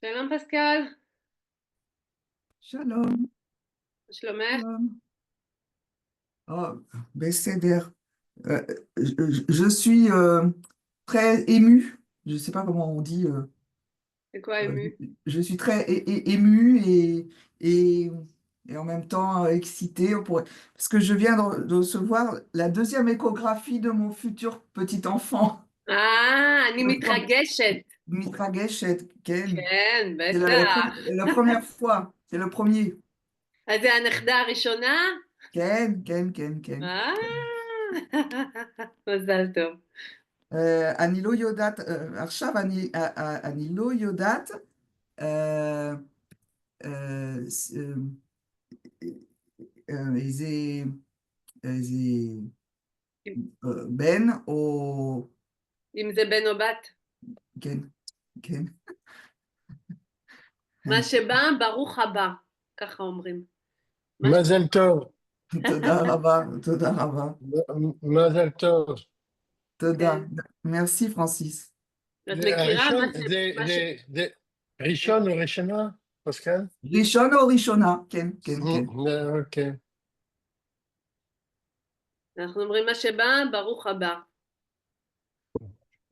שלום פסקל, Shalom, מה שלומך? shalom. Oh, Besséder. Je suis très ému. Je ne sais pas comment on dit. C'est quoi Euh, ému? je suis très ému et, et en même temps excité. Parce que je viens de recevoir la deuxième échographie de mon futur petit enfant. אני מתרגשת. Mitrageshet, Ken. כן, C'est בטח. la première fois. C'est le premier. אז זה הנכדה הראשונה? Ken, Ken, Ken, Ken. אה, מזל טוב. אני לא יודעת, עכשיו אני לא יודעת, אה, ס- איזה, איזה בן או, אם זה בן או בת. כן, כן. מה שבא, ברוך הבא. ככה אומרים. מה ש... מזל טוב, תודה רבה, תודה רבה, מזל טוב. תודה. כן. Merci, Francis. את מכירה ראשון, מה ש... זה ראשון או ראשונה, פסקל? ראשון או ראשונה? כן, כן, כן. אוקיי. אנחנו אומרים מה שבא, ברוך הבא.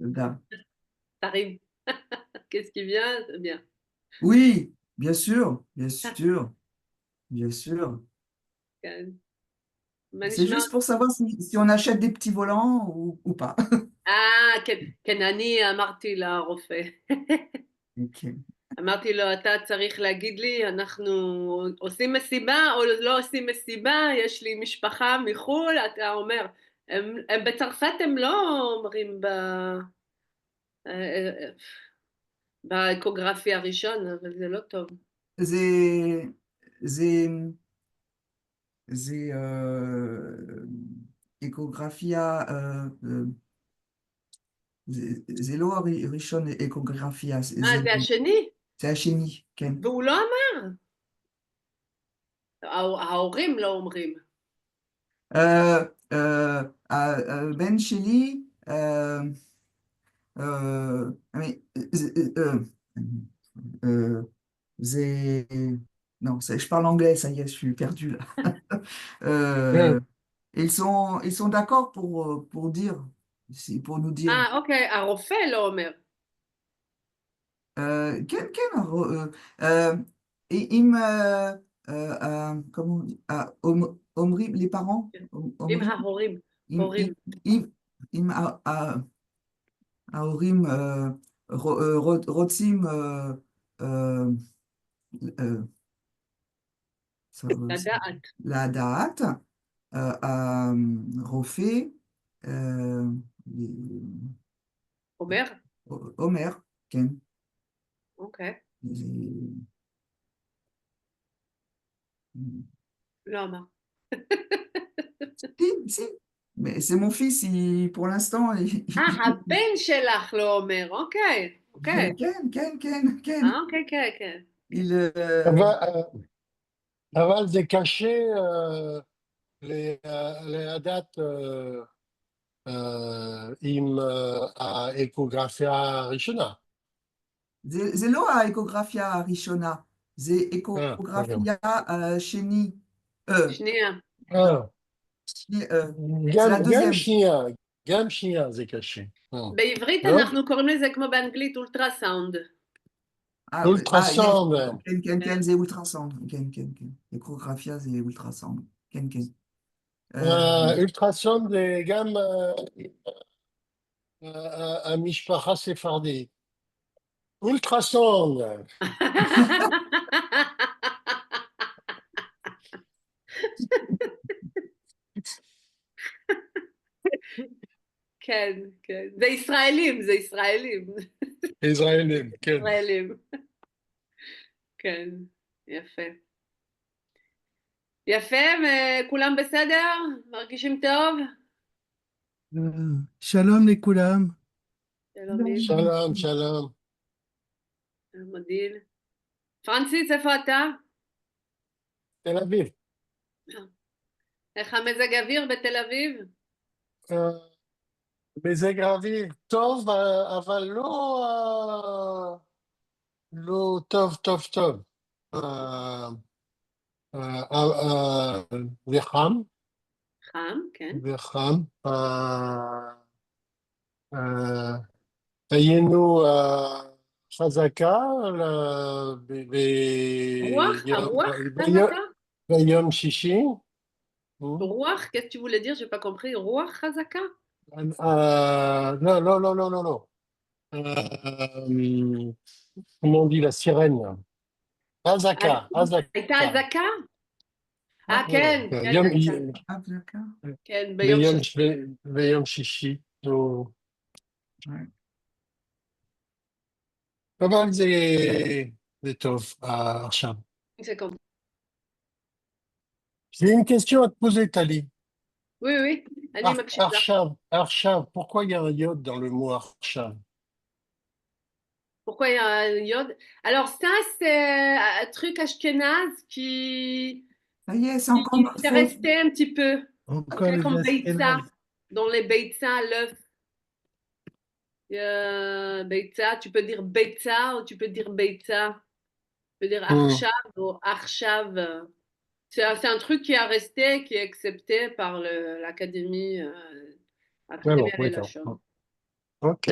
תודה. t'arrives. Qu'est-ce qui vient, c'est bien. Oui, bien sûr, bien sûr, bien sûr. כן. מה C'est נשמע? juste pour savoir si on achète des petits volants ou pas. כן, כן, אני אמרתי לרופא. Ok. אמרתי לו, אתה צריך להגיד לי, אנחנו עושים מסיבה או לא עושים מסיבה, יש לי משפחה מחו"ל, אתה אומר, הם בצרפת הם לא אומרים באקוגרפיה הראשון, אבל זה לא טוב. זה, זה, זה אקוגרפיה, זה לא הראשון אקוגרפיה, זה השני? זה השני, כן. והוא לא אמר. ההורים לא אומרים. הבן שלי, mais, c'est... Non, je parle anglais, ça y est, je suis perdu là. Euh, ils sont d'accord pour dire, pour nous dire. אוקיי, הרופא לא אומר. כן, אם, comment on dit, אומרים, les parents, עם אומרים, ההורים, אם, הורים. אם ההורים רוצים אה, אה, לדעת. לדעת, הרופא אה, אומר? אומר, כן, אוקיי. זה- לא אמר. si, mais c'est mon fils, pour l'instant, הבן שלך לא אומר, אוקיי, אוקיי. כן, אוקיי, כן, כן. il, אבל זה קשה לדעת עם האקוגרפיה הראשונה. זה לא האקוגרפיה הראשונה, זה אקוגרפיה שני, שנייה. זה הדוזם. גם שנייה זה קשה. בעברית לא? אנחנו קוראים לזה כמו באנגלית אולטרסאונד. אולטרסאונד. כן, זה אולטרסאונד, כן, אקוגרפיה זה אולטרסאונד, כן. אולטרסאונד זה גם המשפחה הספרדית. אולטרסאונד. כן, כן. זה ישראלים, זה ישראלים. ישראלים, כן. ישראלים. כן, יפה. יפה, וכולם בסדר? מרגישים טוב? שלום לכולם. שלום מיל. שלום. שלום עדיל. פרנסיס, איפה אתה? תל אביב. איך המזג אוויר בתל אביב? מזג האוויר טוב, אבל לא, טוב, טוב, טוב. וחם, חם, כן. וחם. היינו חזקה הרוח חזקה? ביום שישי. רוח, qu'est-ce que tu voulais dire? J'ai pas compris. רוח חזקה? Non, non, non, non, non, non. Euh, comment on dit la sirène? Azaka, הייתה Azaka. אזעקה? כן, כן, Yom, הייתה. כן, ביום ביום, שישי. ביום שישי. Ouais. אבל זה טוב עכשיו. C'est comme... J'ai une question à te poser, Tali. Oui, oui, אני מקשיבה. Arshav, pourquoi il y a un iode dans le mot Arshav? Pourquoi il y a un iode? Alors ça, c'est un truc ashkénaze Ça y est, c'est qui encore notre est faute. resté un petit peu. Encore C'est les comme beitza, Ashkénazes. dans les beitza, l'œuf. Beitza, tu peux dire beitza ou tu peux dire beitza. Tu peux dire arshav ou arshav. C'est un truc qui est resté, qui est accepté par l'Académie, Ah bon, Académie d'accord. ללשון. Ok.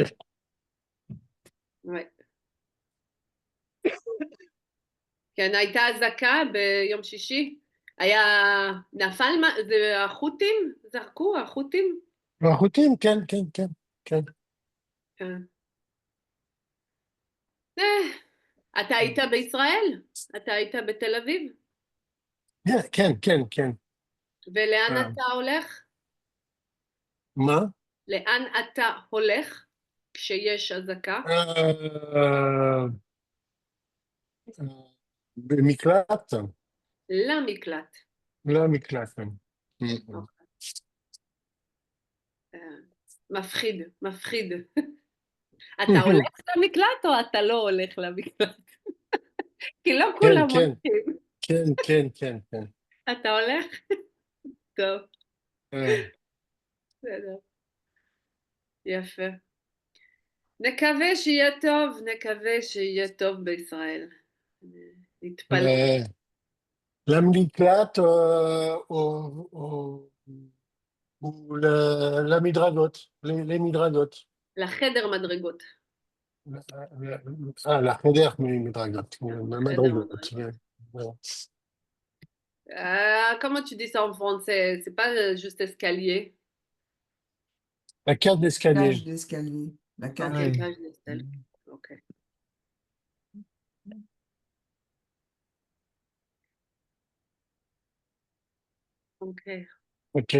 Ouais. כן, הייתה אזעקה ביום שישי. היה, נפל, זה החות'ים? זרקו, החות'ים? Routine, quel. כן. אתה היית בישראל? אתה היית בתל אביב? Quel. ולאן אתה הולך? מה? לאן אתה הולך כשיש אזעקה? במקלט? למקלט. למקלט. מפחיד, מפחיד. אתה הולך למקלט או אתה לא הולך למקלט? כי לא כולם הולכים. כן. אתה הולך? טוב. בסדר. יפה. נקווה שיהיה טוב בישראל. נתפלל. למקלט ou la midragote, les midragotes. לחדר מדרגות. La Feder midragote, la madrigote. Comment tu dis ça en français? C'est pas juste escalier. La cage d'escalier. Cage d'escalier. La cage. Ok, Ouais. cage d'escalier. Ok. Ok.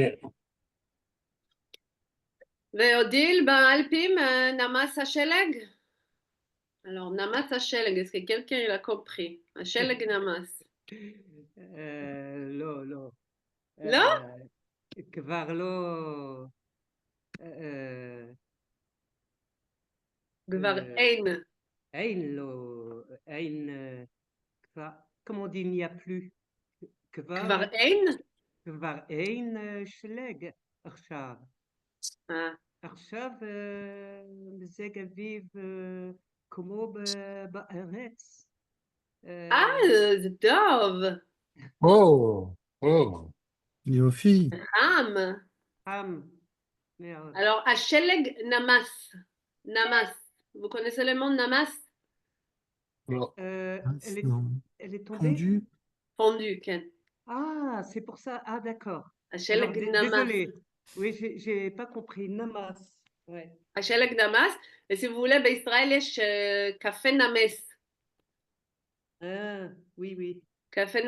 ואודיל, באלפים נמס השלג? Alors, נמס השלג, est-ce que quelqu'un l'a compris? השלג נמס. לא, לא. לא? כבר לא... כבר אין. אין לא... אין... כבר... comment on dit, il n'y a plus. כבר אין? כבר אין שלג עכשיו. עכשיו מזג אביב כמו בארץ. זה טוב. יופי. חם. מאוד. Alors, השלג נמס. נמס. Vous connaissez le mot נמס? Elle est tombée? Fondu, כן. Ah, c'est pour ça. Ah, d'accord. השלג נמס. Désolée. Oui, j'ai pas compris. Namas. Ouais. השלג נמס, et si vous voulez, בישראל יש קפה נמס. Oui. קפה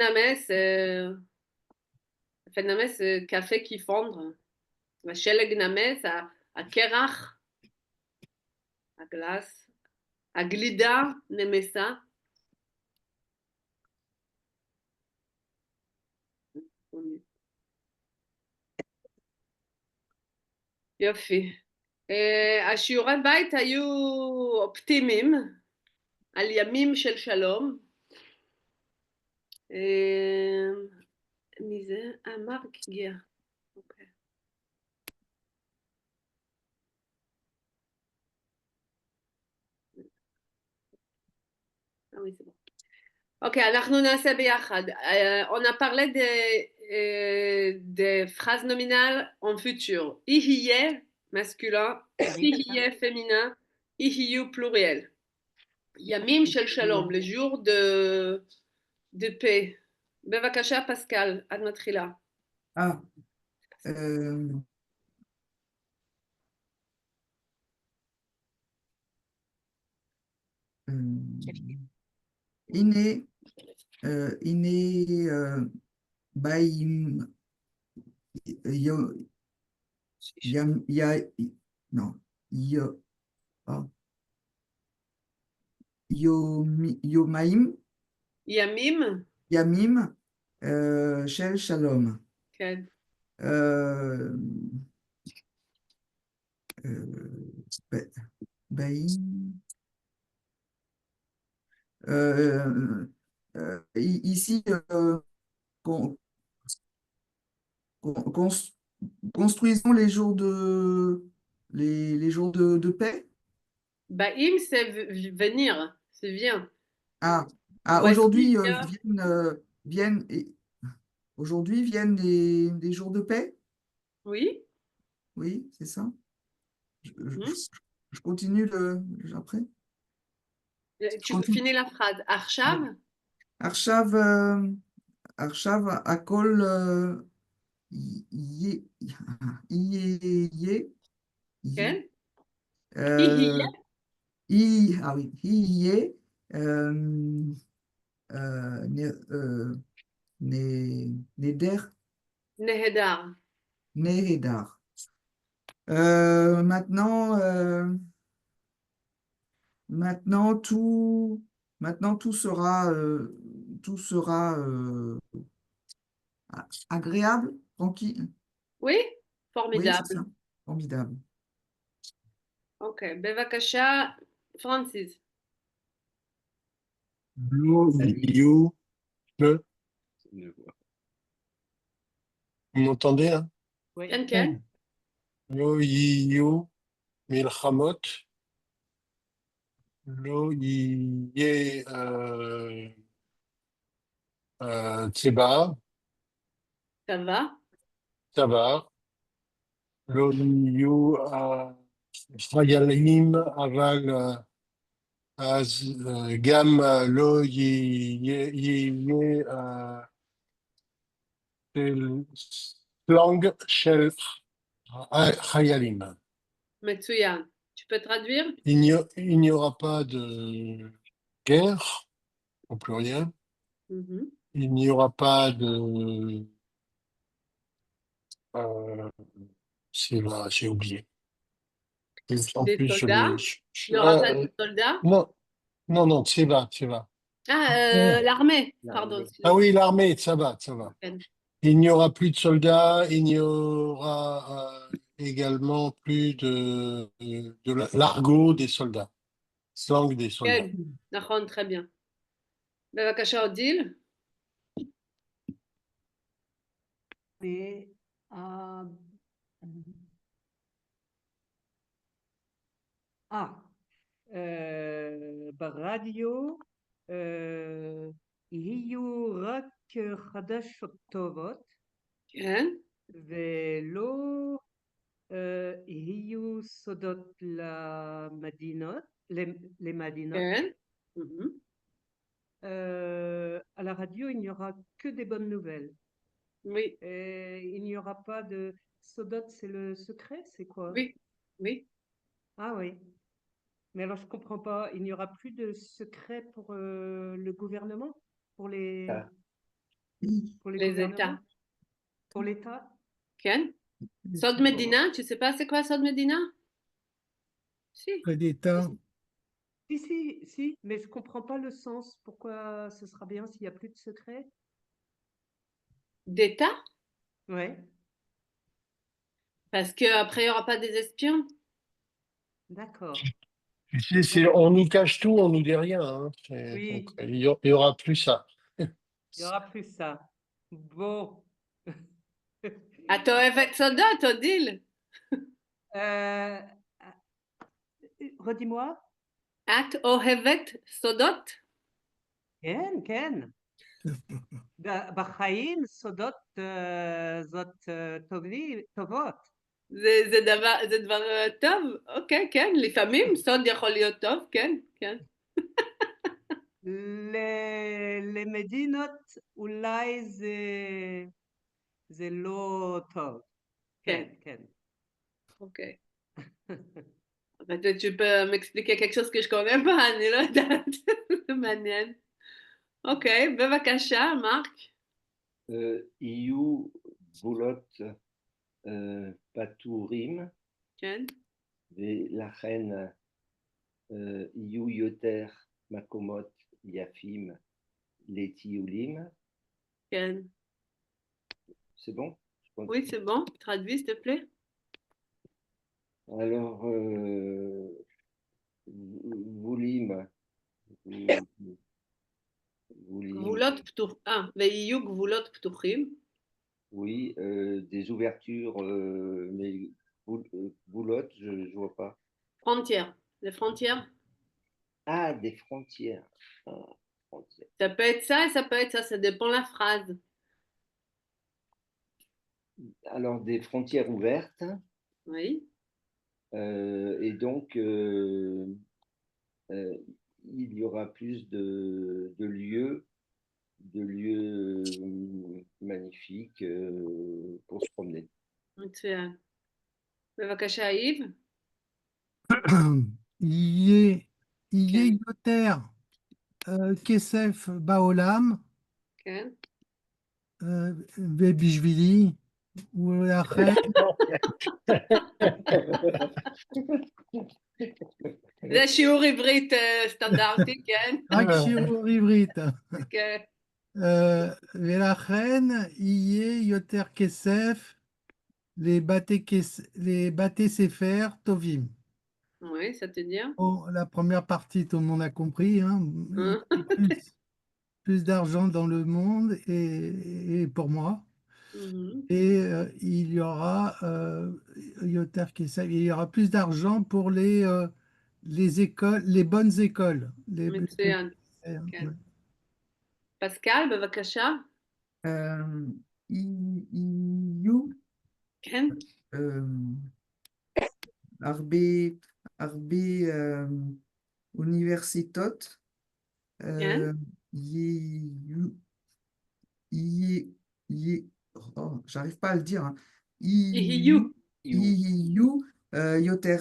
נמס, קפה qui fondre. השלג נמס, הקרח, הגלס, הגלידה נמסה. יופי. השיעורי בית היו אופטימיים, על ימים של שלום. מי זה? מרק הגיע. אוקיי. oui, c'est bon. Ok, אנחנו נעשה ביחד. On a parlé des phrases nominales en futur. יהיה masculin, יהיה féminin, יהיו pluriel. ימים של שלום, les jours de paix. בבקשה, פסקל, את מתחילה. Ah, euh, Iné, Baïm, Yo, Yam, non, Yo, ah, Yomaim, ימים? Yamim, Shel Shalom. כן. Euh, Baïm. Ici, con- cons- construisons les jours de paix. Baïm, c'est venir, c'est vient. Ah, Voici, aujourd'hui viennent, aujourd'hui viennent des jours de paix. oui. Oui, c'est ça. Je, Mhm. je continue après. Je Tu continue. finis la phrase. עכשיו? Arshav, Arshav, Akol, Yé, Yé, כן? Euh, ah oui, Hiye, Neder, נהדר. Nehedar. Maintenant, maintenant maintenant tout sera agréable, tranquille. Oui? Oui, c'est Formidable. ça. Formidable. Ok. בבקשה, פרנסיס. Lo, you, le. Vous m'entendez, hein? Oui. כן, כן. Lo, you, milchamot. Lo, yé, tseba, Ça va? tsaba. Lo, you, חיילים, אבל אז גם לא יהיה סלנג של חיילים. מצוין. Tu peux traduire? Il n'y aura pas de guerre, au pluriel. Mhm. Il n'y aura pas de... c'est là, j'ai oublié. En Des plus, soldats? Il n'y aura pas de euh, soldats? non, non, non, c'est va, c'est va. Ah, l'armée. Pardon. Ah excusez-moi. oui, l'armée, ça va, ça va. כן. Il n'y aura plus de soldats, il n'y aura également plus de l'argot des soldats, slang des soldats. כן. נכון, très bien. בבקשה, אודיל. Et, euh, ברדיו יהיו רק חדשות טובות כן. ולא יהיו סודות למדינות. כן. Mhm. À la radio, il n'y aura que des bonnes nouvelles. Oui. Il n'y aura pas de... Sodot, c'est le secret, c'est quoi? Oui. Oui. Ah oui. Mais alors, je comprends pas. Il n'y aura plus de secret pour le gouvernement? Pour les Les gouvernements? États. Pour l'État? כן. סוד מדינה? Tu sais pas c'est quoi סוד מדינה? Si. d'État. Si, mais je comprends pas le sens. Pourquoi ce sera bien s'il n'y a plus de secret? D'État? Ouais, Parce qu'après, il n'y aura pas des espions. d'accord. Tu sais, on nous cache tout, on nous dit rien, hein. Oui, Donc, il y aura plus ça. il n'y aura plus ça. Bon. את אוהבת סודות, אודיל. Euh, redis-moi. את אוהבת סודות? כן, כן. בחיים סודות זאת טובות. זה דבר טוב, אוקיי, כן, לפעמים סוד יכול להיות טוב, כן, כן. למדינות אולי זה לא טוב. כן, כן. Ok. Peut-être tu peux m'expliquer quelque chose que je connais pas, אני לא יודעת, זה מעניין. אוקיי, בבקשה, מרק. יהיו גבולות פתורים, כן, ולכן יהיו יותר מקומות יפים לטיולים. כן. C'est bon? Oui, c'est bon. Traduis, s'il te plaît. Alors, גבולים, גבולות פתוחים. ויהיו גבולות פתוחים. oui, des ouvertures, mais boulottes, je ne vois pas. Frontières. Les frontières. Ah, des frontières. Ah, frontières. Ça peut être ça et ça peut être ça. Ça dépend de la phrase. Alors, des frontières ouvertes. Oui. Et donc, il y aura plus de lieux magnifiques pour se promener. מצוין. בבקשה, יב. יהיה כן. יותר כסף בעולם כן. ובשבילי, ולכן זה שיעור עברית סטנדרטי, כן? רק שיעור עברית. כן. ולכן יהיה יותר כסף לבתי ספר טובים. Oui, ça te dit. Bon, la première partie, tout le monde a compris. Hein. Hein? Plus d'argent dans le monde et pour moi. Mhm. Et il y aura il y aura plus d'argent pour les écoles, les bonnes écoles. מצוין. כן. פסקל, בבקשה. יהיו כן. הרבה אוניברסיטות, כן. j'arrive pas à le dire, hein. יהיו. יהיו יותר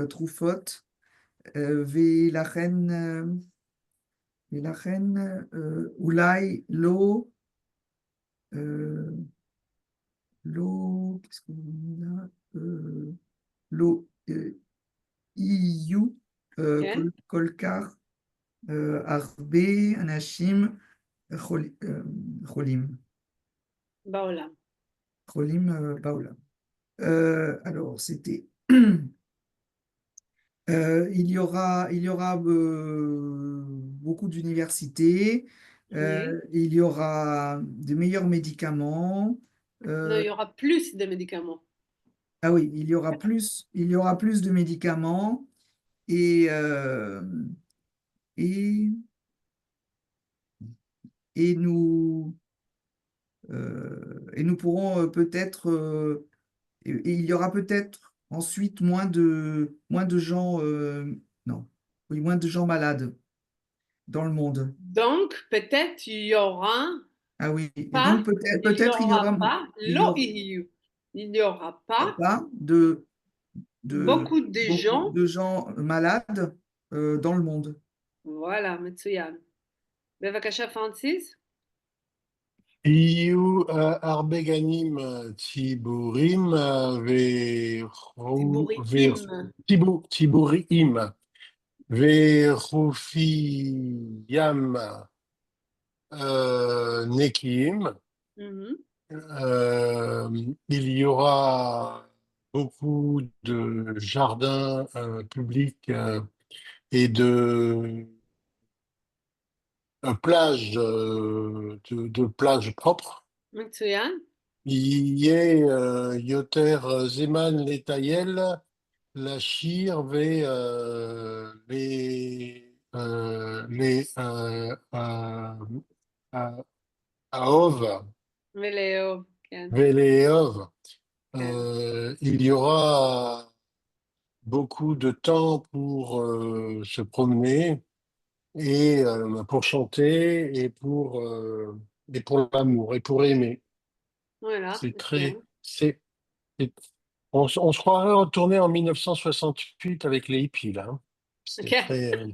תרופות, ולכן אולי qu'est-ce qu'on dit là? לא יהיו כן. כל כך הרבה אנשים חולים בעולם. בעולם. Alors, c'était il y aura beaucoup d'universités, Oui. il y aura de meilleurs médicaments. Non, il y aura plus de médicaments. Ah oui, il y aura plus de médicaments et nous pourrons peut-être et il y aura peut-être ensuite moins de gens non, oui, moins de gens malades dans le monde. Donc, peut-être il y aura Ah oui, et pas, donc peut-être il y aura pas, il y לא aura יהיו. Il n'y aura pas pas beaucoup de gens. de gens malades dans le monde. Voilà, מצוין. בבקשה, פרנסיס. יהיו הרבה גנים ציבוריים ציבוריים וחופי ים נקיים. Mhm. Il y aura beaucoup de jardins publics et de plages, de plages propres. מצוין. יהיה יותר זמן לטייל, להשאיר Aov, ולאהוב, כן, Véléov, כן. il y aura beaucoup de temps pour se promener et pour chanter et pour l'amour et pour aimer. Voilà, C'est c'est très, c'est- on se croirait retourné en 1968 avec les hippies là, hein. C'est כן. très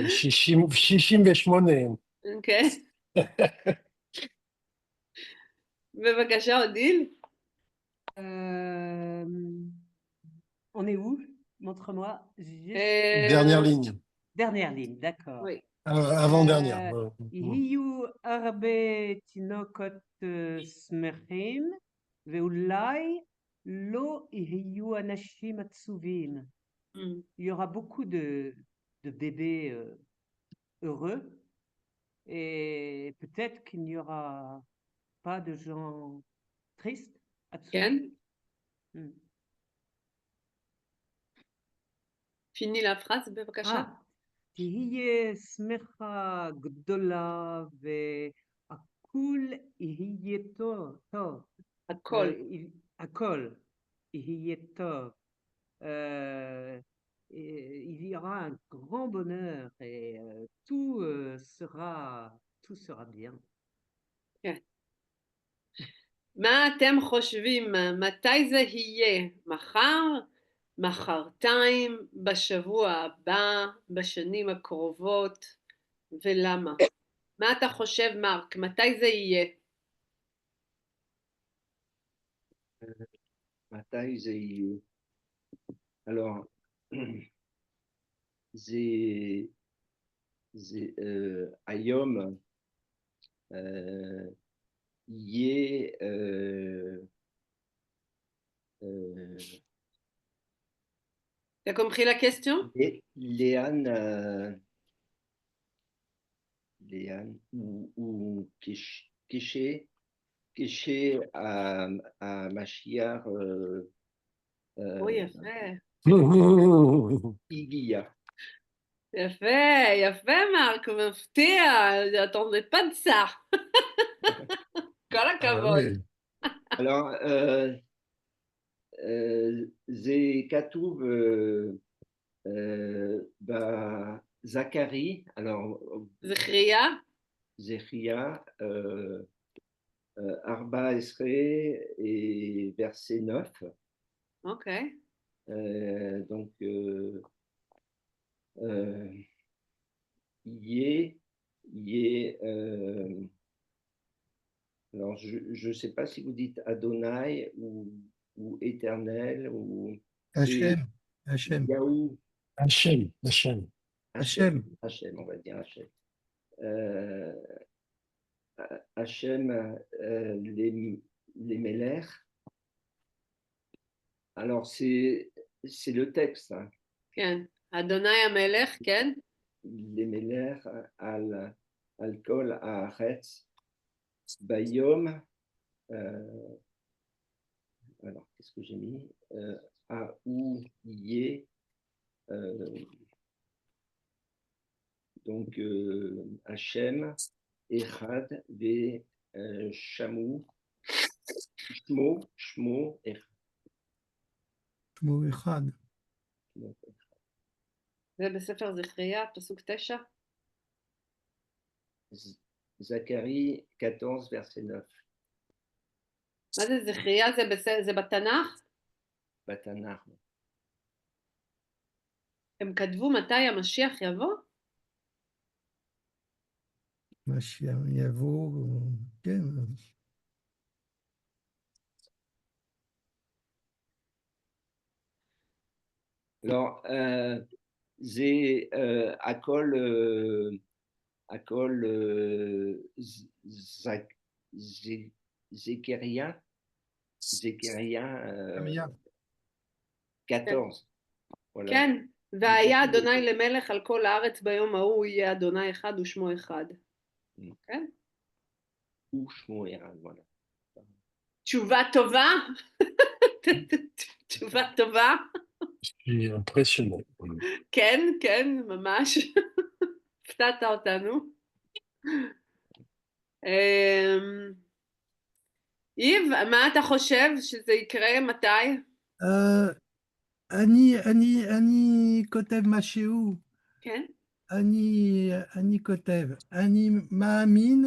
שישים ושמונה. כן. בבקשה, אודיל. Euh, on est où? Montre-moi. Dernière ligne, Dernière ligne, d'accord. oui. avant-dernière. יהיו הרבה תינוקות שמחים, ואולי לא יהיו אנשים עצובים. Mm. Il y aura beaucoup de bébés heureux, et peut-être qu'il n'y aura pas de gens tristes, כן. עצובים. Hmm. פיני la phrase, בבקשה. תהיה שמחה גדולה והכול יהיה טוב. הכל. הכל יהיה טוב. Il y aura un grand bonheur et tout sera bien. כן. מה אתם חושבים? מתי זה יהיה? מחר? מחרתיים? בשבוע הבא? בשנים הקרובות? ולמה? מה אתה חושב, מרק? מתי זה יהיה? מתי זה יהיה? Alors, היום יהיה T'as compris la question? Léane ou Kéché à Machiar Oui, יפה. Iguia. יפה, יפה מרק, מפתיע, j'attendais pas de ça. כל הכבוד. Alors, זה כתוב Zacharie, alors זכריה? Zechria 14 et verset 9. אוקיי. Donc, y est alors je ne sais pas si vous dites Adonai ou Éternel ou Hachem, Hachem, Yahou. Hachem. Hachem. Hachem, on va dire Hachem. Hachem, les Mélères. Alors, c'est le texte. Hein. כן. אדוני המלך, כן? Les Mélères al kol haaretz bayom. Alors, qu'est-ce que j'ai mis? Aouye. Donc, Hachem, Echad, Ve, Shamou, Shmo, Echad. שמו אחד. זה בספר זכריה, פסוק 9. Zacharie 14, verset 9. מה זה זכריה? זה בתנ"ך? Batanach. הם כתבו מתי המשיח יבוא? משיח יבוא, כן. Alors, c'est Akol Zecheria 14. Voilà. כן. והיה אדוני למלך על כל הארץ ביום ההוא, יהיה אדוני אחד ושמו אחד. כן? Ou Shmo Echad, voilà. תשובה טובה? תשובה טובה. C'est impressionnant. כן, כן, ממש. הפתעת אותנו. איב, מה אתה חושב שזה יקרה? מתי? אני כותב משהו, כן, אני כותב, אני מאמין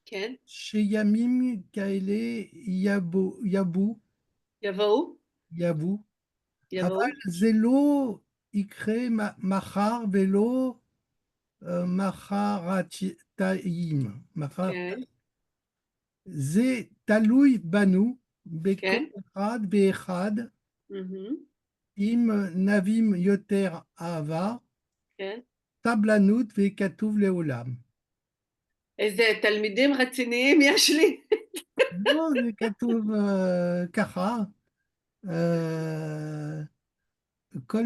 כן. שימים כאלה יבואו? יבואו, אבל יבואו? זה לא יקרה מחר ולא מחרתיים. כן, זה תלוי בנו, בכל כן. אחד ואחד, מהמם, אם נבים יותר אהבה, כן. סבלנות וכתוב לעולם. איזה תלמידים רציניים יש לי. לא, זה כתוב ככה, אה, כל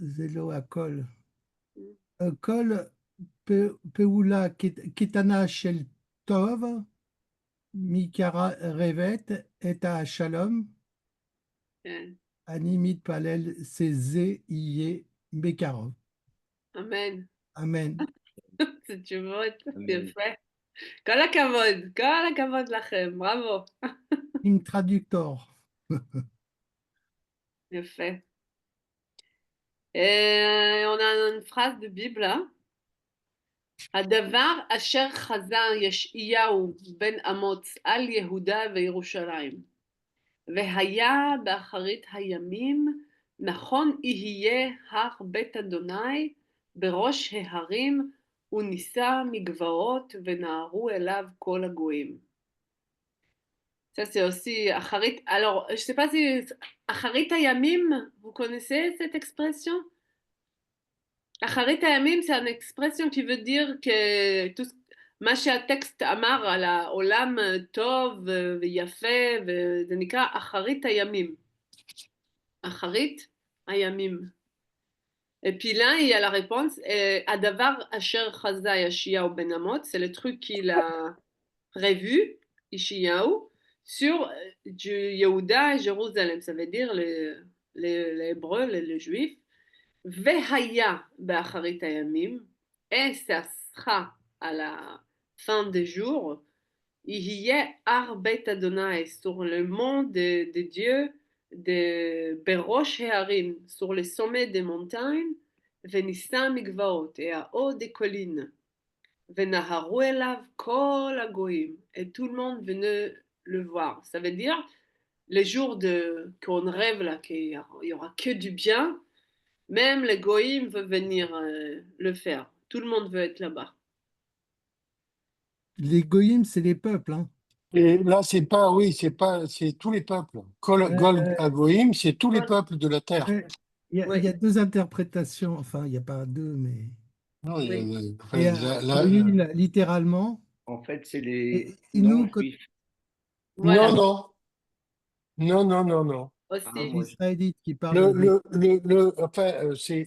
זה לא הכל. כל פעולה קטנה של טוב מקרבת את השלום. כן, אני מתפלל שזה יהיה בקרוב. אמן. אמן. זה תשובות אמן. יפה. כל הכבוד, כל הכבוד לכם, בראבו. עם טרדוקטור. יפה. On a une phrase de Bible. hein. הדבר אשר חזה ישעיהו בן אמוץ על יהודה וירושלים, והיה באחרית הימים, נכון יהיה הר בית אדוני בראש ההרים, ונישא מגבעות ונהרו אליו כל הגויים. Ça c'est aussi אחרית, alors je sais pas si אחרית הימים, vous connaissez cette expression? אחרית הימים c'est une expression qui veut dire que tout מה שהטקסט אמר על העולם טוב ויפה, וזה נקרא אחרית הימים. אחרית הימים. Et puis là, il y a la réponse, הדבר אשר חזה ישעיהו בן אמוץ, c'est le truc qu'il a prévu, ישעיהו, sur Yehuda et Jérusalem, ça veut dire les Hébreux, les Juifs, והיה באחרית הימים, et ça sera à la fin des jours, יהיה הר בית אדוני sur le mont de Dieu, בראש ההרים, sur le sommet des montagnes, ונישא מגבעות, et à haut des collines, ונהרו אליו כל הגויים, et tout le monde venait le voir. Ça veut dire, les jours qu'on rêve là, qu'il y aura que du bien, même les goïms veulent venir le faire. Tout le monde veut être là-bas. Les goyim, c'est les peuples. Hein. Et là, c'est pas, oui, c'est tous les peuples. Gol Agoïm, c'est tous les peuples de la terre. Il y a deux interprétations, enfin, il n'y a pas deux, mais. Non, Oui. enfin, Et goyim, littéralement. En fait, c'est les Et nous, non-juifs. Voilà, non, non, non, non, non, non. aussi. Ah, moi, Israélites qui parlent.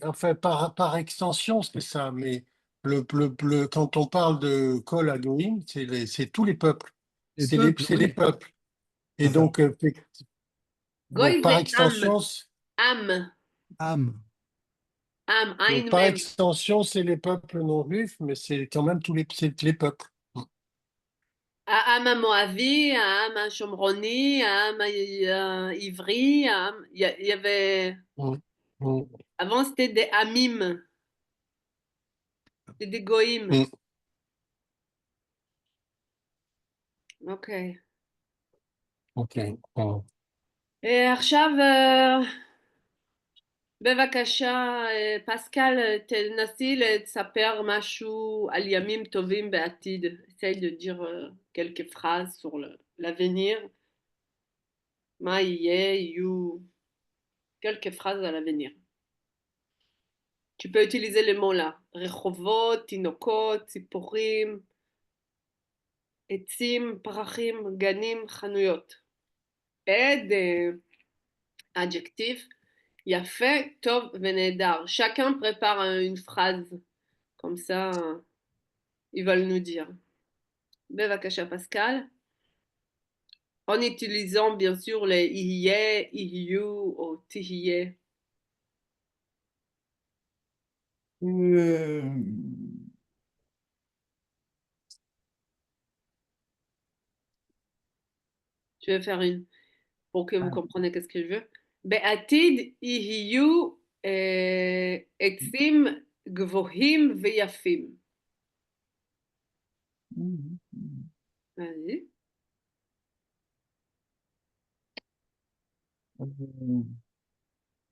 Enfin, par extension, c'est ça, mais quand on parle de Kol Agoïm, c'est tous les peuples. Les C'est peuples, les oui. peuples. Et Enfin, donc, Goï, par c'est extension, âme. âme. Âme, donc, ein par même. extension, c'est les peuples non juifs, mais c'est quand même c'est les peuples. העם המואבי, העם השומרוני, העם העברי, il y avait... Mm. Mm. Avant, c'était des amim. C'était des goïms. Mm. Ok. Ok. Mm. עכשיו, בבקשה, פסקל, תנסי לספר משהו על ימים טובים בעתיד. Essaye de dire quelques phrases sur l'avenir. מה יהיה, יהיו... Quelques phrases à l'avenir. Tu peux utiliser les mots là. רחובות, תינוקות, ציפורים, עצים, פרחים, גנים, חנויות. Et des adjectifs. יפה, טוב ונהדר. Chacun prépare une phrase. Comme ça, ils veulent nous dire. בבקשה, פסקל. en utilisant bien sûr les ihyé, ihyu ou tihyé. Euh, Je vais faire une pour que vous ah, compreniez qu'est-ce que je veux. Be'atid ihyu etzim gvohim veyafim. mhm, mhm. Vas-y. Euh,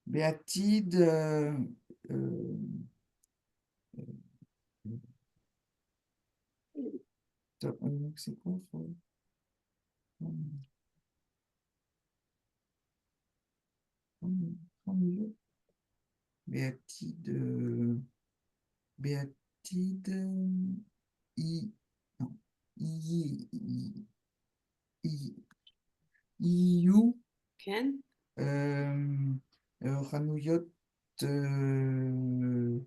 Béatide, euh, c'est quoi ça? Béatide, Béatide, I, non, I, I, Iou, Ken? euh, Ranouyot, euh,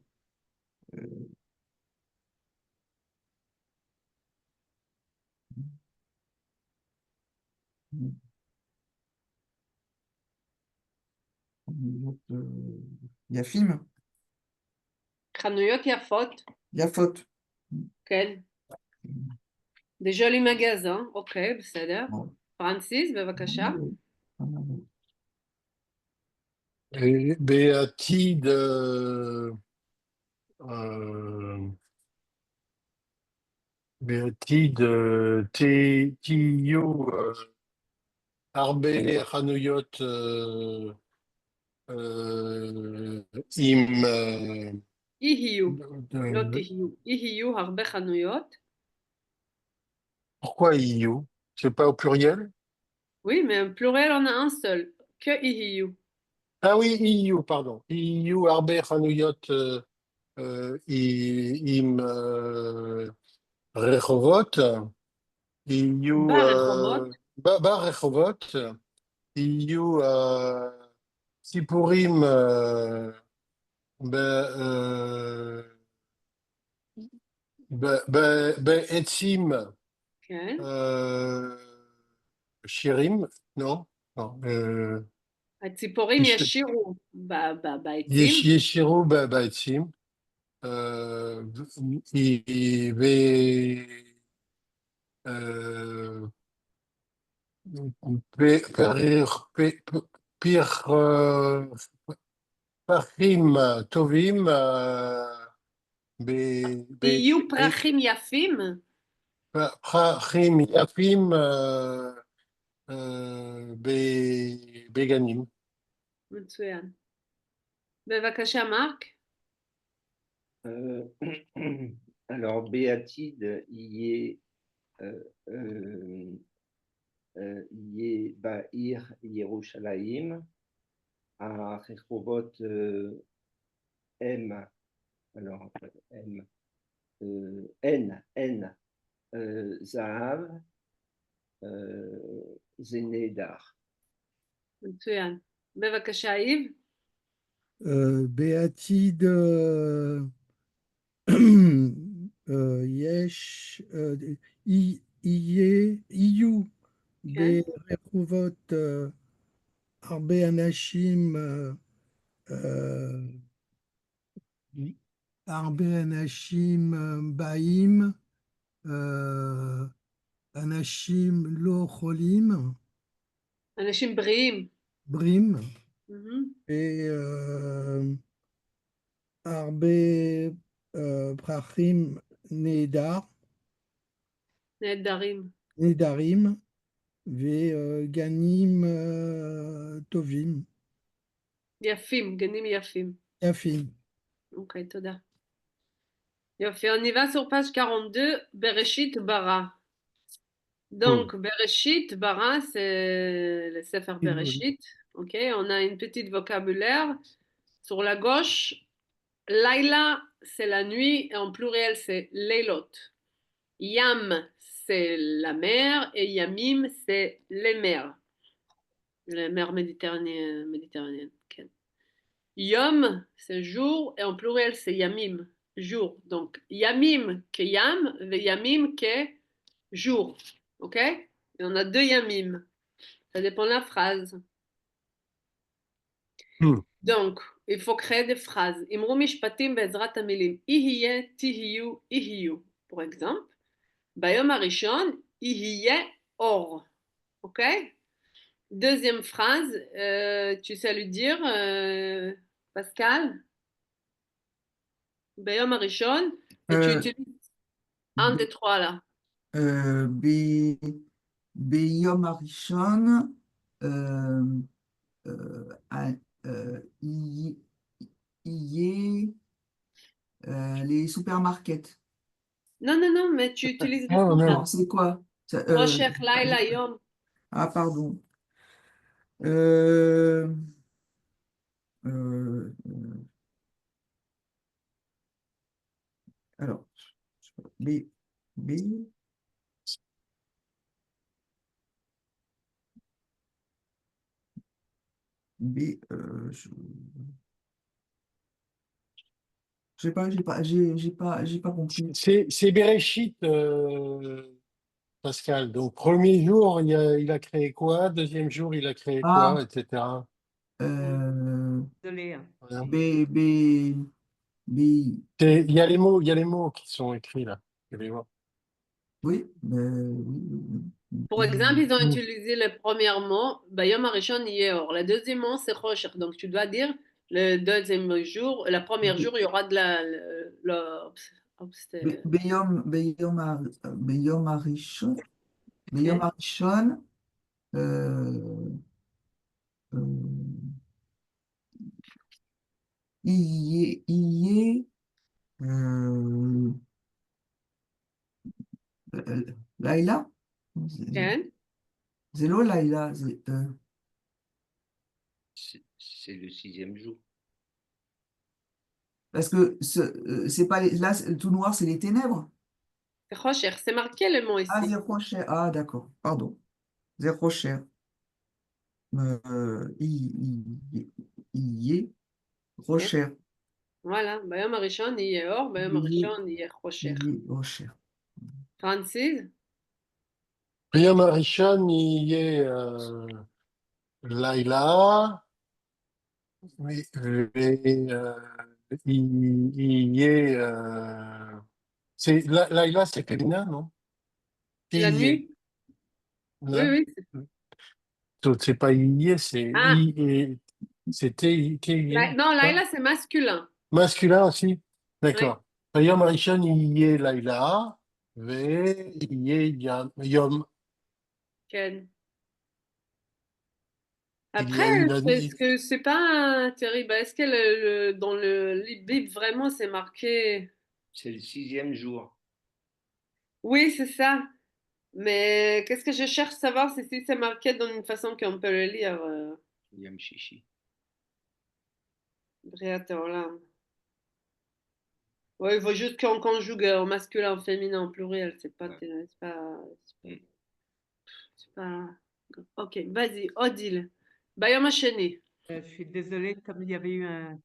Ranouyot, Yafim, Khanuyot Yafot. Yafot. Ken? Des jolis magasins. Ok, בסדר. Bon. Francis, בבקשה. Et Béatide, Béatide, Tiyo, Arbe, Hanuyot, Im, יהיו, לא euh, תהיו. יהיו הרבה חנויות. pourquoi Iyu? C'est pas au pluriel? Oui, mais un pluriel, on a un seul. Que יהיו. Ah oui, Iyu, pardon. Iyu, Arbe, Hanuyot, Im, Rehovot, Iyu, ברחובות. Rehovot, Iyu, Sipurim, Etzim, כן. euh, Shirim, non? Non, הציפורים Yesh- ישירו בעצים. Yeshiru, Etzim, euh, Pir, Pachim, Tovim, יהיו פרחים יפים. Prachim, Yafim, Beganim. מצוין. בבקשה, מרק. Euh, alors, Béatide, y est Ba'ir Yerushalayim, à Rehovot M, alors M, N, Zahav, זה נהדר. מצוין. בבקשה, איב. Béatide, Yesh, Iyu, כן. ברחובות הרבה אנשים, הרבה אנשים באים, אנשים לא חולים, אנשים בריאים. בריאים, מהמם. והרבה פרחים נהדרים. נהדרים, וגנים טובים, יפים, גנים יפים. יפים. אוקיי, תודה. יופי, on y va sur page 42, Bereshit bara. Donc, Bereshit bara, c'est le Sefer Bereshit. Ok, on a une petite vocabulaire. Sur la gauche, Laila, c'est la nuit, et en pluriel, c'est Leilot. Yam, c'est la mer, et Yamim, c'est les mers. Les mers méditerranéennes. Okay. Yom, c'est jour, et en pluriel, c'est Yamim, jour. Donc, Yamim que Yam, et Yamim que jour. Ok? Et on a deux Yamim. Ça dépend de la phrase. Hmm. Donc, il faut créer des phrases. אמרו משפטים בעזרת המילים. יהיה, תהיו, יהיו. Par exemple, ביום הראשון יהיה אור. OK? Deuxième phrase, tu sais lui dire, Pascal, ביום הראשון, et tu Euh, utilises un des trois là. B, Beyom Arishon, euh, à- y les supermarkets. Non, non, non, mais tu utilises le Ah, contraire. Non, c'est quoi? חושך, לילה, יום. Ah, pardon. Euh, euh, alors, B, B, B, je sais pas, j'ai pas compris. c'est Bereshit, Pascal. Donc, premier jour, il a créé quoi? Deuxième jour, il a créé Ah, quoi, etc. Désolé, hein. Voilà. B, B, B, Il y a les mots qui sont écrits là. Je vais voir. oui, oui, Pour exemple, ils ont Hmm. utilisé le premier mot, ביום הראשון יהיה אור. Le deuxième mot, c'est חושך. Donc, tu dois dire le deuxième jour, le premier B, jour, il y aura de Beyom Arishon, Beyom Ok. Arishon, euh, euh, y euh, Laïla? כן. C'est l'eau, Laïla. C'est le 6e jour. Parce que c'est pas là, tout noir, c'est les ténèbres. C'est חושך. C'est marqué le mot Ah, ici. zéro cher. Ah, d'accord. Pardon. Zéro cher. Y est כן. rocher. Voilà. ביום הראשון יהיה אור, ביום הראשון יהיה חושך. Y est rocher. Francis? Priya Marishan, il y est Laila. Oui, il y est. Laila, c'est féminin, non? La Il y est. nuit? Oui, Là. oui. Donc, c'est pas il y est, Ah, c'est T-I-E. non, Ça? Laila, c'est masculin. Masculin aussi? Oui. D'accord. Priya Marishan, il y est Laila. Il y est Yom. כן. Il Après, y a une est-ce année. que c'est pas terrible? Est-ce que dans le Bible, vraiment, c'est marqué? C'est le 6e jour. Oui, c'est ça. Mais qu'est-ce que je cherche à savoir, c'est si c'est marqué d'une façon qu'on peut le lire. Yom Shishi. Briat Olam. Oui, il faut juste qu'on conjugue au masculin, au féminin, au pluriel. C'est pas, Ouais. Mm. c'est pas. Ok, vas-y, Odile. Bayom Hasheni. Je suis désolée, comme il y avait eu un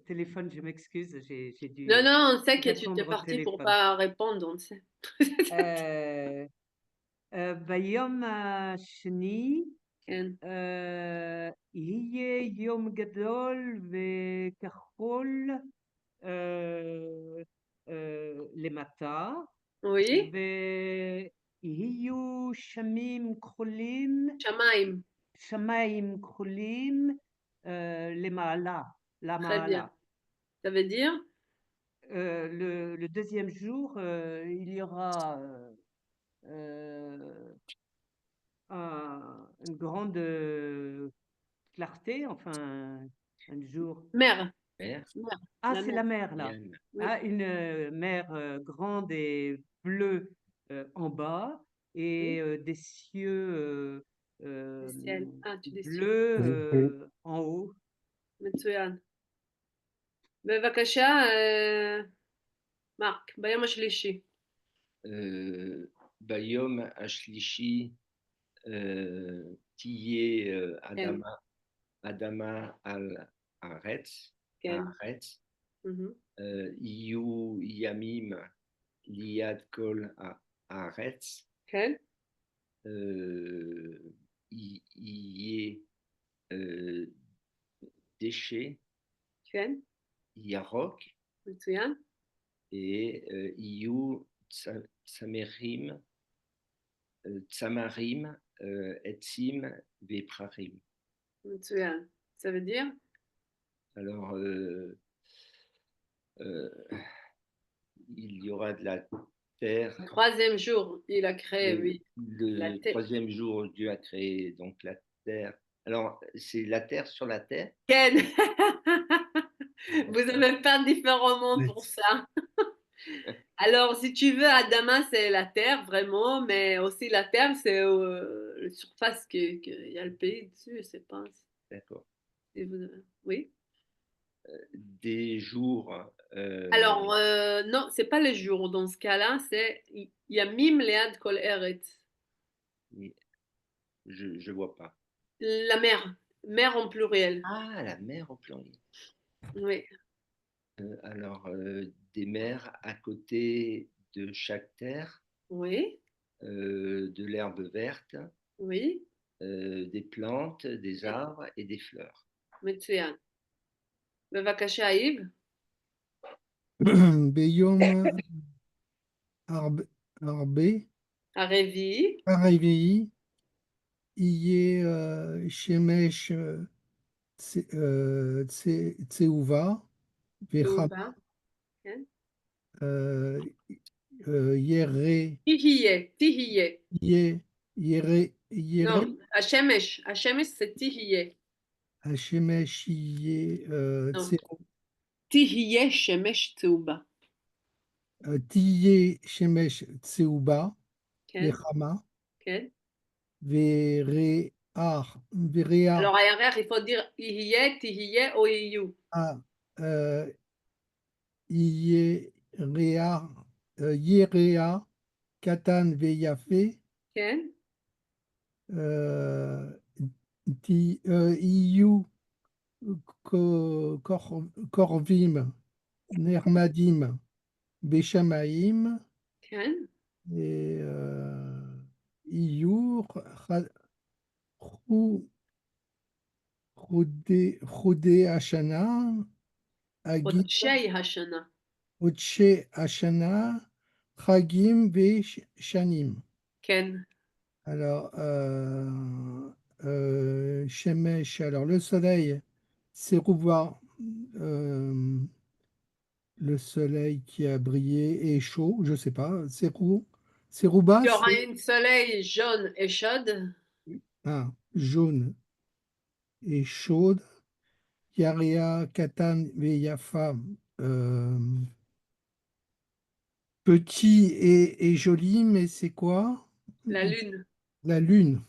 téléphone, je m'excuse, j'ai Non, dû non, on sait que tu t'es répondre au parti pour téléphone. pas répondre, on sait. Euh, ביום השני כן, יהיה יום גדול וכחול למטה, oui. ויהיו שמים כחולים, Shamaim. שמיים כחולים למעלה, Très למעלה. bien. Ça veut dire? Le deuxième jour, il y aura euh, une grande clarté, enfin, un jour. Mer. Mer. Mer. Ah, La c'est mer. la mer là. Yann. Oui. Ah, une mer grande et bleue en bas et Oui. des cieux Du ciel. Ah, tu dis ciel. bleus Oui. en haut. מצוין. בבקשה, מרק, ביום השלישי. Bayom Ashlishi. Tiyé כן, Adama al Aretz. כן. Aretz. Mhm. Iyu Yamim Liad Kol Aretz. כן, יהיה דשא כן, ירוק, מצוין. יהיו צמרים, עצים ופרחים. מצוין. Ça veut dire? Alors, il y aura de la terre. Le troisième jour, il a créé, oui. La Le terre. troisième jour, Dieu a créé donc la terre. Alors, c'est la terre sur la terre? Ken, vous avez pas différemment Oui. pour ça. Alors, si tu veux, Adama, c'est la terre, vraiment, mais aussi la terre, c'est la surface qu'il y a le pays dessus, je sais pas. D'accord. Oui. Des jours. Alors, non, c'est pas les jours. Dans ce cas-là, c'est Yamim Lead Kol Eretz. Je vois pas. La mer. Mer en pluriel. Ah, la mer au pluriel. Oui. Alors, des mers à côté de chaque terre, Oui. de l'herbe verte, Oui. des plantes, des arbres et des fleurs. מצוין. בבקשה, איב. ביום הרבה, הרביעי. הרביעי, יהיה שמש צהובה וחמה, צהובה. כן. ירא, תהיה. תהיה. ירא, לא, השמש. השמש זה תהיה. השמש יהיה לא. תהיה שמש צהובה. תהיה שמש צהובה כן. וחמה, כן. וריח, Alors, הירח, il faut dire יהיה, תהיה או יהיו. ירח קטן ויפה, כן. יהיו קורבים נחמדים בשמיים, כן. יהיו חודי השנה, חודשי השנה. חודשי השנה, חגים ושנים. כן. Alors, Shemesh, alors le soleil, Serouba, le soleil qui a brillé est chaud, je sais pas, Serouba, Il y aura c'est un soleil jaune et chaude. jaune et chaude. Yaria, Katan, Veyafa, petit et joli, mais c'est quoi? La lune. La lune.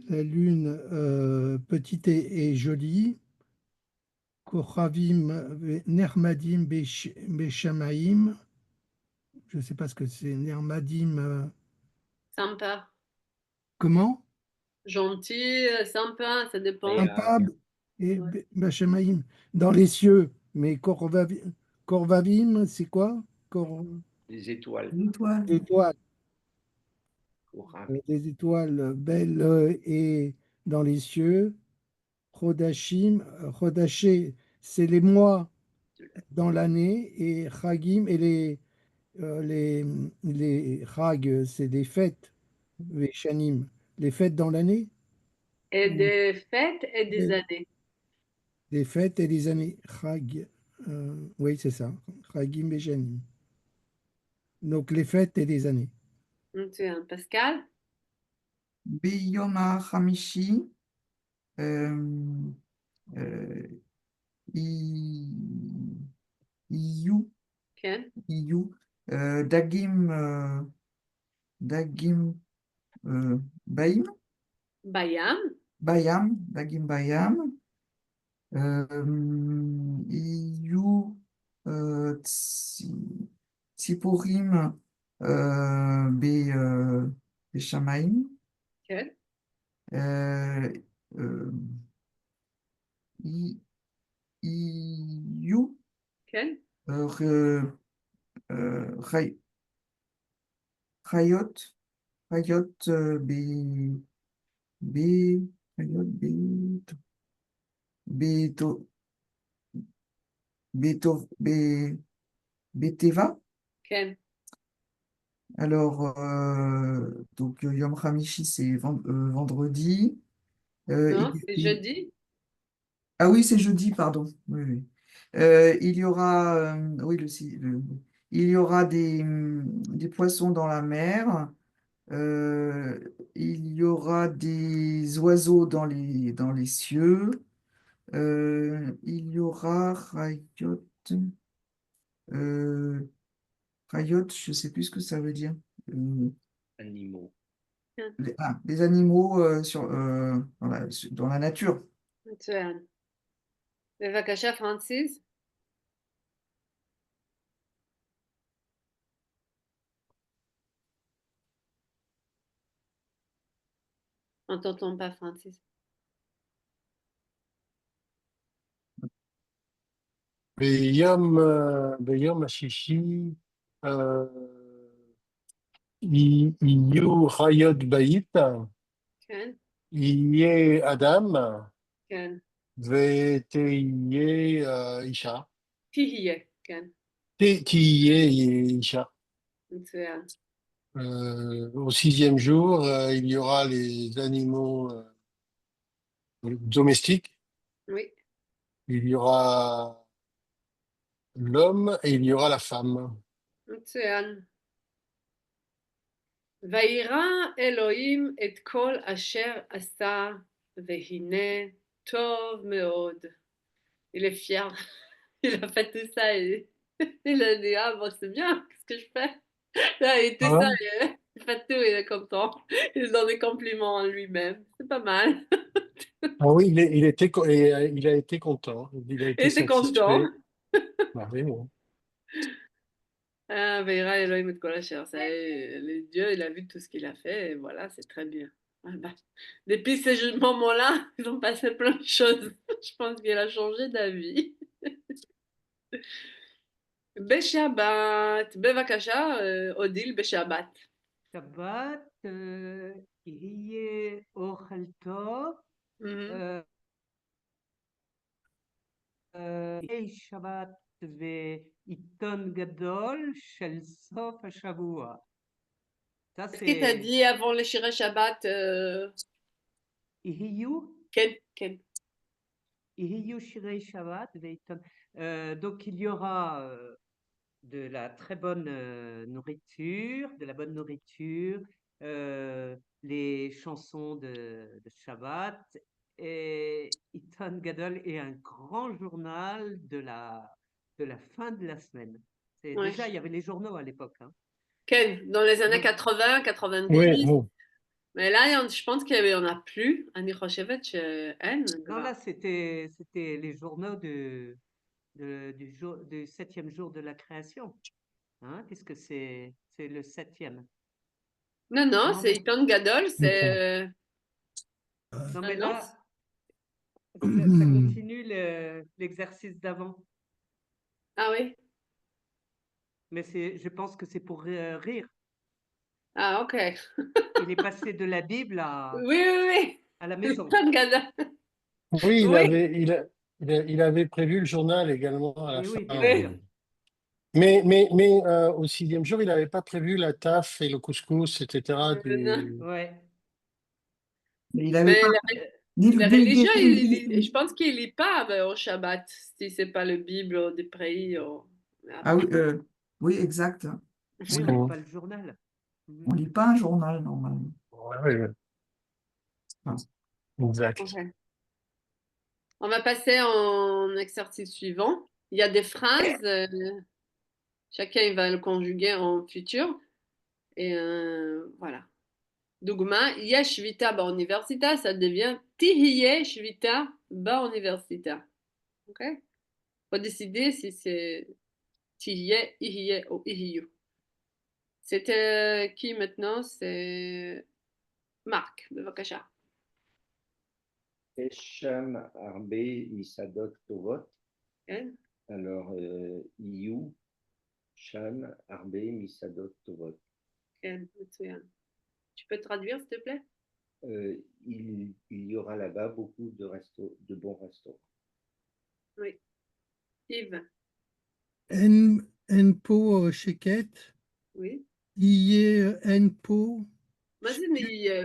La lune petite et jolie. Kochavim, Nermadim, Beshamaim. Je ne sais pas ce que c'est. Nermadim. Sympa. Comment? Gentil, sympa, ça dépend. Sympa et Ouais. Beshamaim. Dans les cieux. Mais Korvavim, c'est quoi? Les étoiles. L'étoile. Étoiles. Kohav. Des étoiles belles et dans les cieux. Chodashim, Chodaché, c'est les mois dans l'année, et Chagim, et les Chag, c'est des fêtes, les Shanim, les fêtes dans l'année, Et des fêtes et des années. des fêtes et des années. Chag, oui, c'est ça, Chagim et Shanim. Donc les fêtes et les années. מצוין. Pascal? ביום החמישי euh, euh, יהיו כן. דגים באים בים? דגים בים, יהיו ציפורים בשמיים, כן. יהיו כן. חיות B, Hayot, Beto, Beto, Beteva. כן. Alors, donc Yom Hamishi, c'est vendredi. Non, c'est jeudi. Ah oui, c'est jeudi, pardon. Oui, oui. Il y aura, oui, il y aura des poissons dans la mer. Il y aura des oiseaux dans les cieux. Il y aura euh, Rayot, je ne sais plus ce que ça veut dire. Animaux. Les animaux dans la nature. מצוין. בבקשה, פרנסיס. On t'entend pas, Francis. ביום השישי יהיו חיות בית, כן, יהיה אדם כן. ותהיה אישה. תהיה, כן. תהיה אישה. מצוין. Au sixième jour, il y aura les animaux domestiques. Oui. Il y aura l'homme et il y aura la femme. מצוין. וירא אלוהים את כל אשר עשה, והנה טוב מאוד. Il est fier. Il a fait tout ça et il a dit, ah bon, c'est bien, qu'est-ce que je fais? Là, il était ça, Hein? il fait tout, il est content. Il donne des compliments à lui-même. C'est pas mal. Ah oui, il a été content, il a Il été était content. satisfait. Bah oui, bon. Ah, Veira Elohim et Kol Asher. Ça, le Dieu, il a vu tout ce qu'il a fait, et voilà, c'est très bien. Ah bah, depuis ce moment-là, ils ont passé plein de choses. Je pense qu'il a changé d'avis. בשבת, בבקשה, אודיל בשבת. שבת יהיה אוכל טוב, Mhm. יהיה שבת ועיתון גדול של סוף השבוע. Ça, Est-ce qu'il t'a c'est dit avant le Shireh Shabbat, יהיו Ken, Ken. יהיו שירי שבת ועיתון. Donc il y aura de la très bonne nourriture, de la bonne nourriture, les chansons de Shabbat et Itan Gadol est un grand journal de la fin de la semaine. Ouais. Déjà, il y avait les journaux à l'époque. Hein. Ken, dans les années Donc, 80, Oui, 90. bon. Mais là, je pense qu'il y en a plus. אני חושבת שאין non, כבר. là, c'était les journaux du septième jour de la création, hein, puisque c'est le septième. Non, non, Non, c'est mais, Iton Gadol, c'est non, ah mais non, là, ça continue l'exercice d'avant. ah oui, Mais je pense que c'est pour rire. ah ok. Il est passé de la Bible Oui, oui, oui. à la maison. Iton Gadol. Oui, Oui, il avait prévu le journal également à la Et fin. oui, bien oui. sûr. Mais au sixième jour, il n'avait pas prévu la taf et le couscous, etc. Non. Ouais. Mais il n'avait Mais pas ni le les religieux, je ni- pense qu'ils ne lisent pas au Shabbat, si c'est pas le Bible des pays. Ah oui, oui, exact. Oui, Parce on qu'on lit Mhm. pas le journal. Mhm. ne lit pas un journal normalement. Ouais, ouais, Enfin, exact. Ok. On va passer en exercice suivant. Il y a des phrases, chacun il va le conjuguer en futur. Et voilà. דוגמה, יש שביתה באוניברסיטה, ça devient תהיה שביתה באוניברסיטה. Ok? Faut décider si c'est תהיה, יהיה ou יהיו. C'était qui maintenant? C'est Marc, בבקשה. יש שם הרבה מסעדות טובות. כן? Alors, יהיו שם הרבה מסעדות טובות. כן, מצוין. Tu peux traduire, s'il te plaît? il y aura là-bas beaucoup de bons restaurants. Oui. Yves, En po sheket, oui. iye en po. מה זה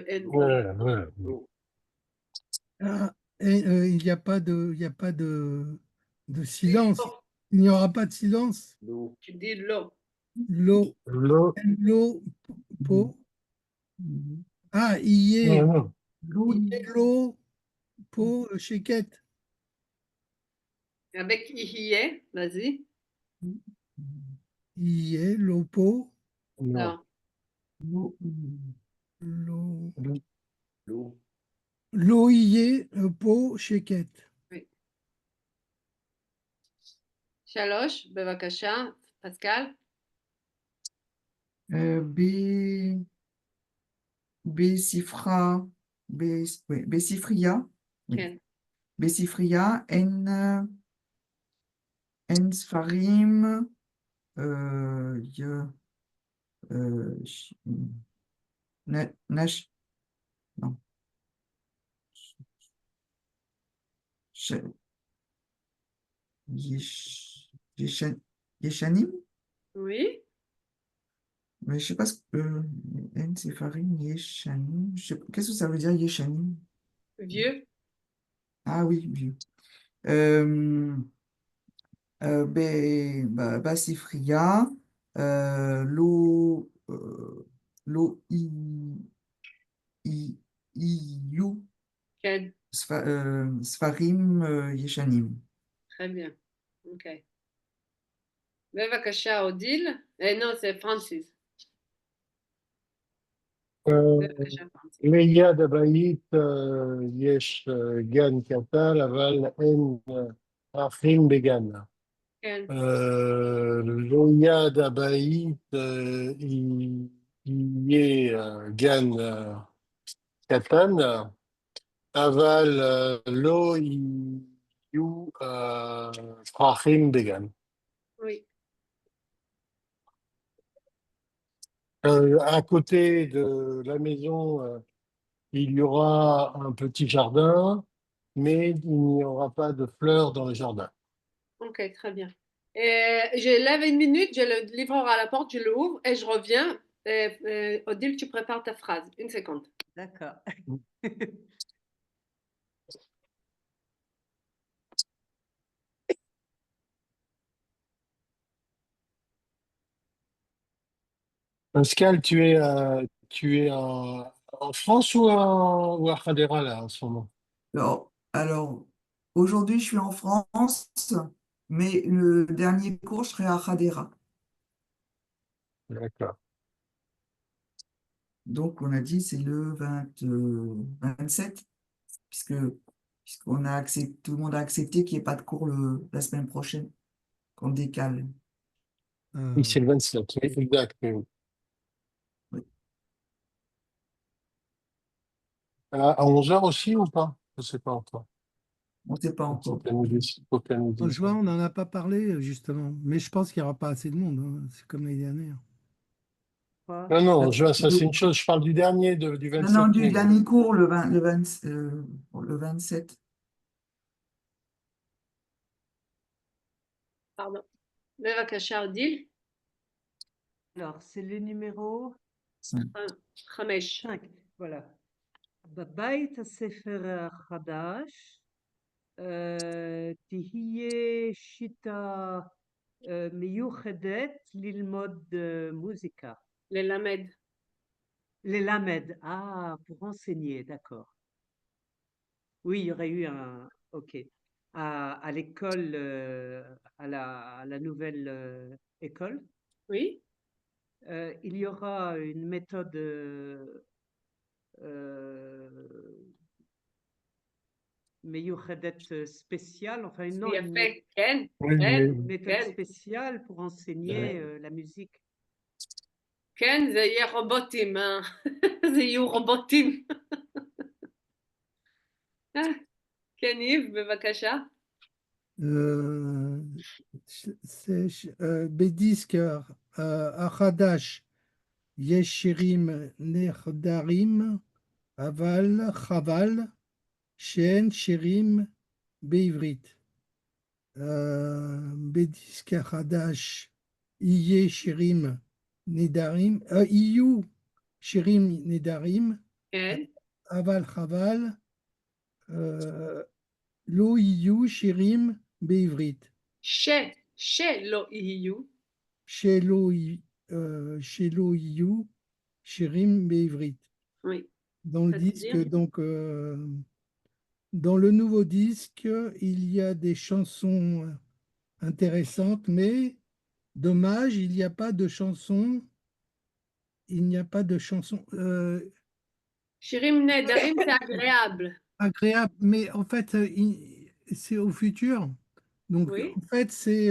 אין פה? Ouais, ouais. Oh, Ah, il n'y a pas de silence. Oh, Il n'y aura pas de silence. l'eau, tu dis l'eau. L'eau, L'eau, l'eau, po. Ah, non, iye, non. l'eau, po, sheket. Avec ihiye, vas-y. Iye, l'eau, po, Non. Non. l'eau. l'eau, L'eau, iye, po, sheket. Oui. שלוש, בבקשה, פסקל. B, Besifra, oui, Besifria, oui. כן. Besifria, En Sfarim, Nash, non, Sh- Yeshanim, Oui. mais je sais pas ce que, En Sfarim, Yeshanim, qu'est-ce que ça veut dire Yeshanim? Vieux. Ah oui, vieux. Basifria, Lo Iyu, כן. Sfarim, Yeshanim. très bien. Ok. בבקשה, אודיל. Non, c'est Francis. בבקשה, Francis. ליד הבית יש גן קטן, אבל אין אחים בגן. כן. ליד הבית יהיה גן קטן, אבל לא יהיו פרחים בגן. Oui. À côté de la maison, il y aura un petit jardin, mais il n'y aura pas de fleurs dans le jardin. Ok, très bien. Je lève une minute, j'ai le livreur à la porte, je le ouvre et je reviens. Odile, tu prépares ta phrase. Une seconde. D'accord. Pascal, tu es en France ou à Hadera là en ce moment? Alors, aujourd'hui, je suis en France, mais le dernier cours, je serai à Hadera. D'accord. Donc, on a dit c'est le 27, puisque, puisqu'on a accepté, tout le monde a accepté qu'il n'y ait pas de cours la semaine prochaine, qu'on décale. Oui, c'est le 27, oui, exact. Oui. Oui. À 11 heures aussi ou pas? Je ne sais pas encore. On ne sait pas Faut encore. qu'elle nous dise. Faut qu'elle nous En dise. juin, on n'en a pas parlé, justement. Mais je pense qu'il n'y aura pas assez de monde, hein. C'est comme l'année dernière. Quoi? Non, non, juin, ça c'est une chose. Je parle du dernier, du Non, non, 27 du mai. moi. dernier cours, le 27. Pardon. בבקשה, אודיל. Alors, c'est le numéro 5. 5. Voilà. בבית הספר החדש תהיה שיטה מיוחדת ללמוד מוזיקה. ללמד. ללמד. Ah, pour enseigner, d'accord. Oui, il y aurait eu un. Ok. À l'école, à la nouvelle école, Oui. il y aura une méthode מיוחדת spéciale, enfin non, יפה. כן. Oui, כן. oui. méthode כן. spéciale pour enseigner la musique. כן, זה יהיה רובוטים. זה יהיו רובוטים. כן, יב, בבקשה. בדיסק החדש יש שירים נחדרים, אבל, חבל, שאין שירים בעברית. בדיסק החדש יהיה שירים נהדרים, יהיו שירים נהדרים, כן. אבל חבל, אה, לא יהיו שירים בעברית. שלא יהיו. שלא, שלא יהיו שירים בעברית. Oui. Dans le disque, donc, dans le nouveau disque, il y a des chansons intéressantes, mais dommage, il n'y a pas de chansons. Il n'y a pas de chansons Shirim Nedarim, c'est agréable. agréables, mais en fait, c'est au futur. Donc, Oui. en fait, c'est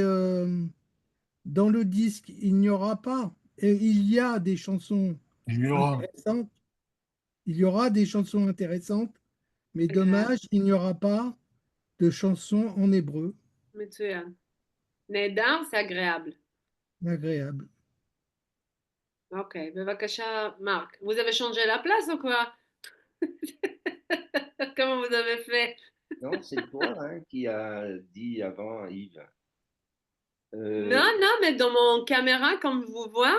dans le disque, il n'y aura pas. Et il y a des chansons Il y aura. intéressantes. Il y aura des chansons intéressantes, mais Agréable. dommage, il n'y aura pas de chansons en hébreu מצוין. נהדר, c'est agréable. agréables. Ok, בבקשה, Marc. Vous avez changé la place ou quoi? Comment vous avez fait? Non, c'est toi hein, qui a dit avant, Yves. Non, non, mais dans mon caméra, comme je vous vois,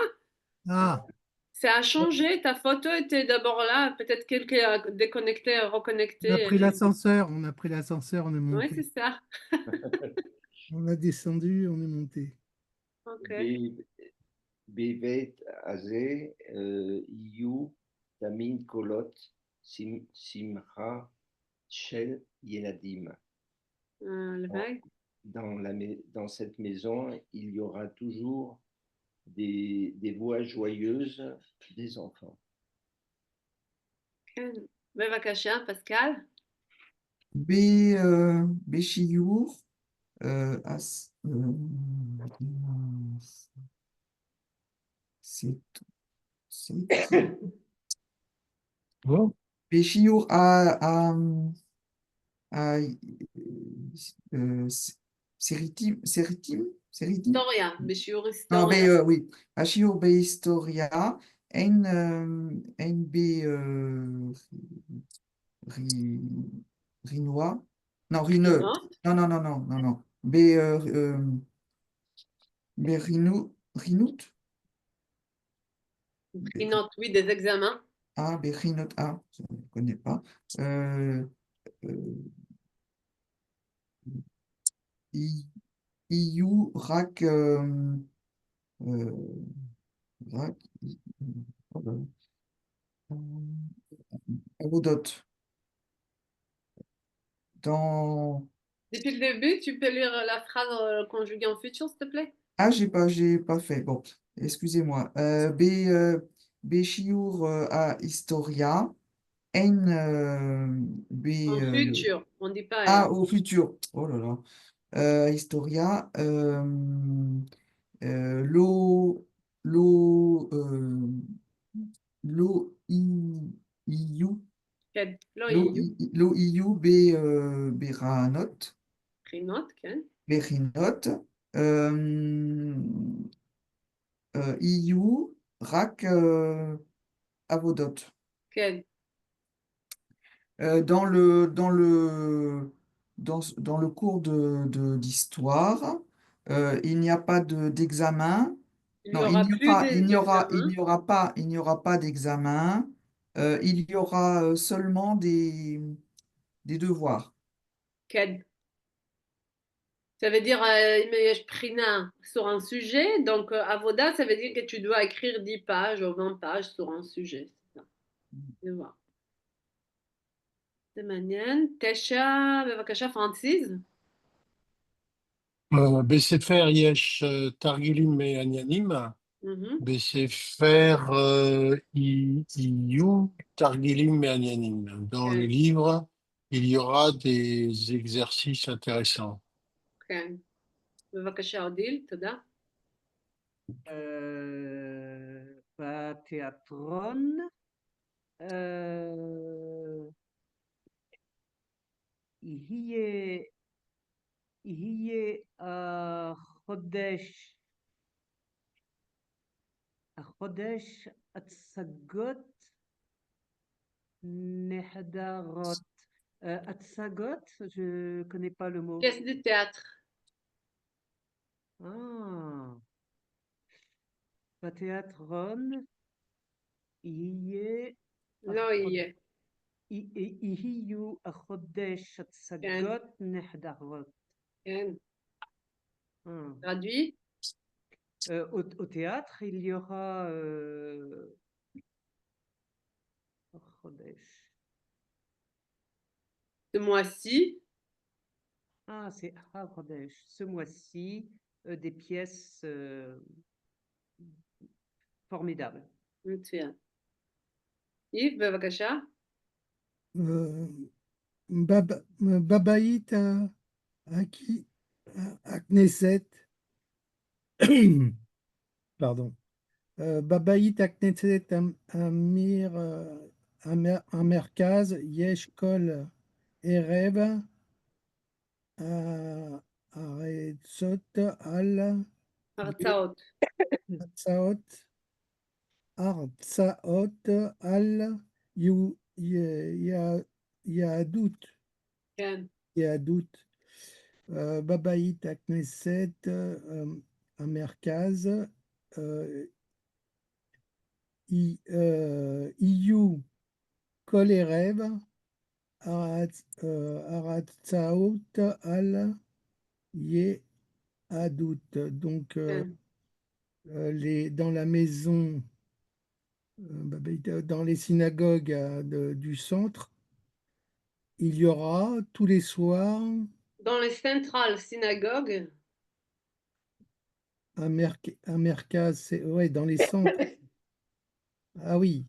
Ah, ça a changé. Ta photo était d'abord là. Peut-être quelqu'un a déconnecté, on a reconnecté. pris l'ascenseur, on a pris l'ascenseur, on est Oui, monté. c'est ça. On a descendu, on est monté. Ok. בבית הזה יהיו תמיד קולות שמחה של ילדים. Le vague. Dans cette maison, il y aura toujours des voix joyeuses des enfants. כן. בבקשה, פסקל. בשיעור, c'est Bon. בשיעור סריטים, היסטוריה, בשיעור non, היסטוריה. oui, בשיעור בהיסטוריה, אין rinois, non, rineux, Rinout. non, rinout, Rinout, oui, des examens. ah, rinout, ah, je ne connais pas, iou, rak, rak, oh là là. Avodot. Dans... Depuis le début, tu peux lire la phrase conjuguée en futur, s'il te plaît? Ah, j'ai pas fait. Bon, excusez-moi. Béchiour à Historia. N. En futur, on dit pas Ah, N. au futur. Oh là là. Historia. Lo. Lo. Lo. Iu. Quel? Lo Lo. iu. Lo. Iu. Beranot. Rinout, quel? Berinot. Iu. Rak. Avodot. Quel? Dans le cours d'histoire, il n'y a pas d'examen. Il n'y Non, aura plus il d'examen. n'y aura pas d'examen. Il y aura seulement des devoirs. Quel? Ça veut dire prina sur un sujet. Donc, avoda, ça veut dire que tu dois écrire 10 pages ou 20 pages sur un sujet. C'est ça. Devoir. זה מעניין. 9, בבקשה, פרנסיס. בספר יש תרגילים מעניינים. בספר יהיו תרגילים מעניינים. Dans le livre, il y aura des exercices intéressants. כן. בבקשה, אודיל, תודה. בתיאטרון יהיה החודש הצגות Nehdarot. Atsagot, je connais pas le mot. Pièce de théâtre. Ah. Théâtron. Iye. לא יהיה. יהיו החודש הצגות נחדרות. כן. Ah. Traduit. Au théâtre, il y aura Chodesh. Ce mois-ci. Ah, c'est Chodesh. Ce mois-ci, des pièces formidables. מצוין. יב, בבקשה. Babaït à Knesset. Pardon. Babaït à Knesset Amir Amerkaz Yesh Kol Erev Aretzot Al הרצאות. Artsaot Al Yahadut. כן. Yahadut. Babaït à Knesset Amerkaz Iyu Kol Erev Aratsaot Al Yehadut. Donc, כן. dans la maison, dans les synagogues du centre, il y aura tous les soirs Dans les centrales synagogues. un Merkaz, ouais, dans les centres. Ah oui.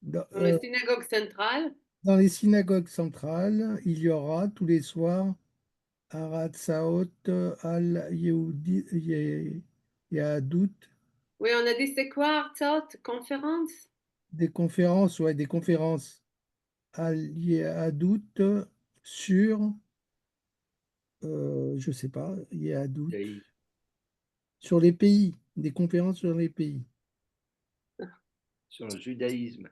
Dans les synagogues centrales. Dans les synagogues centrales, il y aura tous les soirs Aratsaot al Yehadut, Oui, on a dit c'est quoi, Artsot? Conférence? des conférences, ouais, des conférences al Yehadut sur, je sais pas, Yehadut, Judaïsme. sur les pays, des conférences sur les pays. Sur le judaïsme.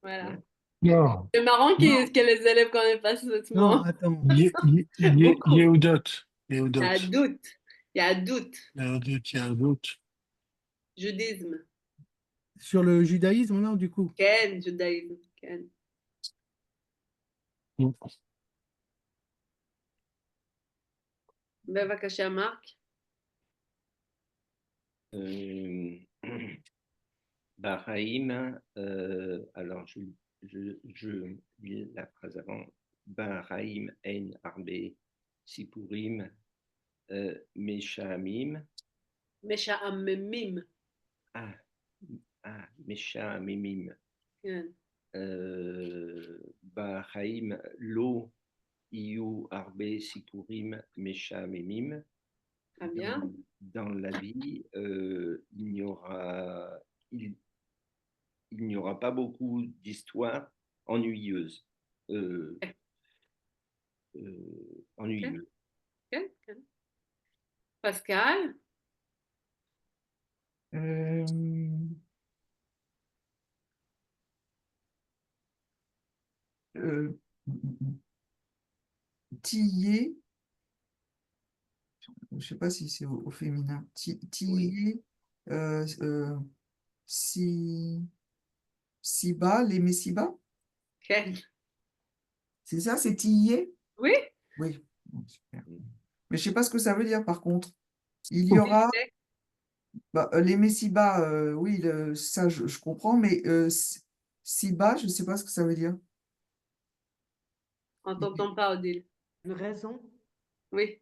Voilà. Non, C'est marrant Non. que les élèves connaissent pas ce Non, mot. attends. Beaucoup. Yehudot. Il y a doute. Il y a doute. Yehudot. Judaïsme. Sur le judaïsme, non, du coup. כן, judaïsme. כן. בבקשה, מרק. Bahraïm, alors je lis la phrase avant. Bahraïm en arbe sipurim meshamim. משעממים. meshamimim. כן. Bahraïm lo iu arbe sipurim meshamimim. Très bien. Dans la vie, il n'y aura pas beaucoup d'histoires ennuyeuses. Ennuyeuses. כן, כן. פסקל? Tillé, je ne sais pas si c'est au féminin. Tillé, Siba, les Messiba, כן. c'est ça, c'est Tillé? Oui? Oui. Bon, super. Mais je ne sais pas ce que ça veut dire par contre. Il y aura les Messiba, oui, ça je comprends, mais Siba, je ne sais pas ce que ça veut dire. On t'entend pas, Odile. Une raison? Oui.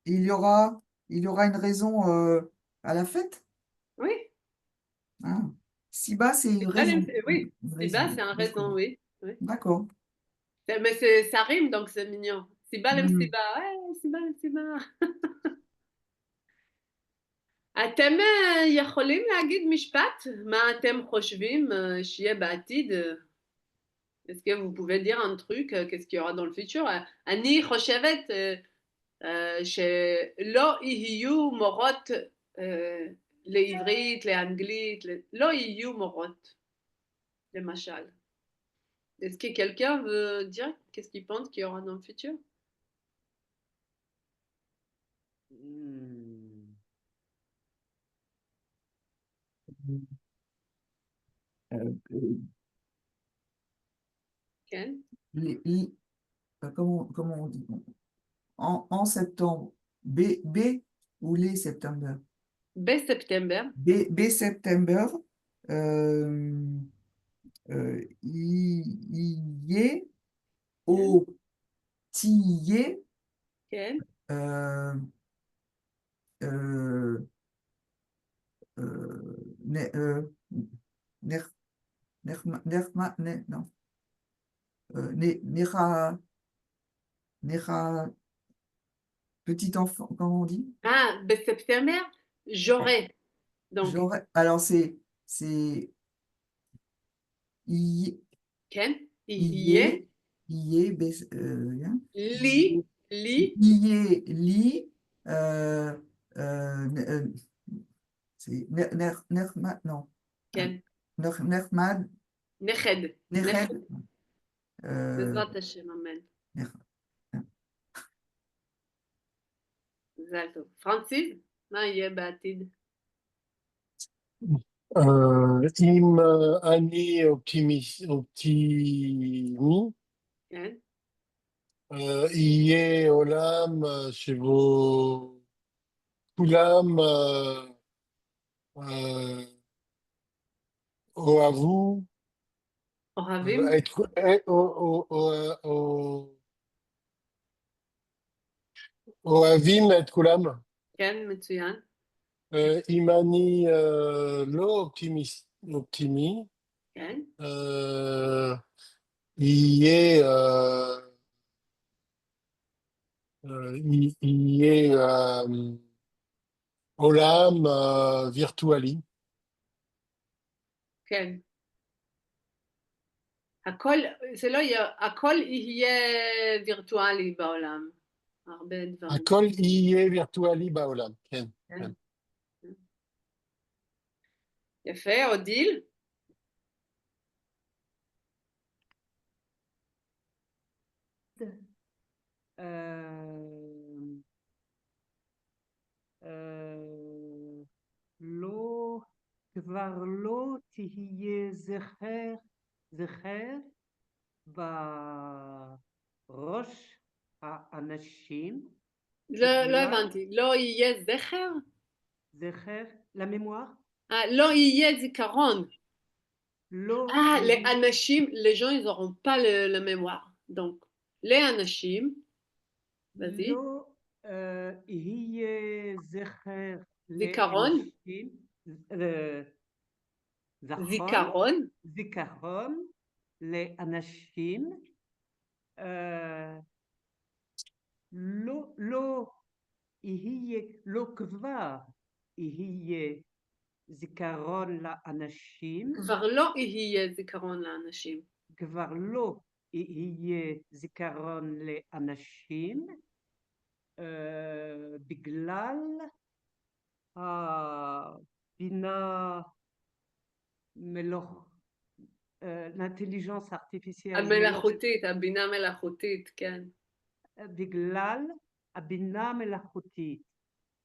Il y aura une raison à la fête? Oui. Ah. Siba, c'est une raison. Oui. Une Siba, raison. c'est un raison, oui. Oui. D'accord. Mais ça rime, donc c'est mignon. סיבה למסיבה, סיבה למסיבה. אתם יכולים להגיד משפט? מה אתם חושבים שיהיה בעתיד? Est-ce que vous pouvez dire un truc? Qu'est-ce qu'il y aura dans le futur? אני חושבת שלא יהיו מורות לעברית, לאנגלית, לא יהיו מורות, למשל. Est-ce que quelqu'un veut dire qu'est-ce qu'il pense qu'il y aura dans le futur? Hmm. Euh, Ken? comment on dit? En septembre. B ou les septembre? B septembre. B september. Ié, au tié, Ken? ne- ner- non, nera, petit enfant, comment on dit? Ah, B septembre, j'aurai. Donc, Alors c'est i, Ken? ié, Ié, ié, hein, li, li, ié, li, euh, c'est non, Ken? nermad, Neched. neched, Neched. Bezrat Hashem, amen. מזל טוב. פרנסיס, מה יהיה בעתיד? אם אני אופטימי, כן? יהיה עולם שבו כולם אוהבו, אוהבים? אוהבים את כולם. כן, מצוין. אם אני לא אופטימי, כן? יהיה יהיה עולם וירטואלי. כן. הכל, זה לא יהיה, הכל יהיה וירטואלי בעולם. הרבה דברים. הכל יהיה וירטואלי בעולם, כן. כן. יפה, אודיל? לא, כבר לא תהיה זכר בראש האנשים. לא הבנתי. לא יהיה זכר? זכר, לממואר? לא יהיה זיכרון. לא. les אנשים, les gens, ils n'auront pas le mémoire. Donc, les אנשים, vas-y. לא יהיה זכר זיכרון? לאנשים. זיכרון? זיכרון לאנשים. לא יהיה, לא כבר יהיה זיכרון לאנשים. כבר לא יהיה זיכרון לאנשים. כבר לא יהיה זיכרון לאנשים, בגלל הבינה l'intelligence artificielle. המלאכותית, הבינה מלאכותית, כן. בגלל הבינה מלאכותית.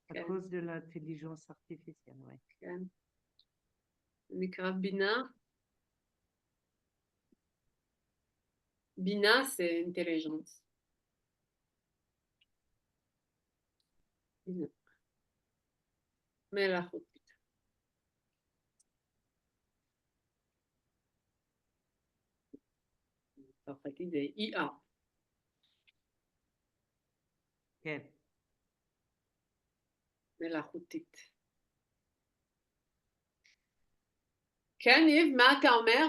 כן. à cause de l'intelligence artificielle, ouais. כן. זה נקרא בינה. בינה c'est intelligence. בינה. מלאכותית. צרפתית זה IA. כן. מלאכותית. כן, ניב, מה אתה אומר?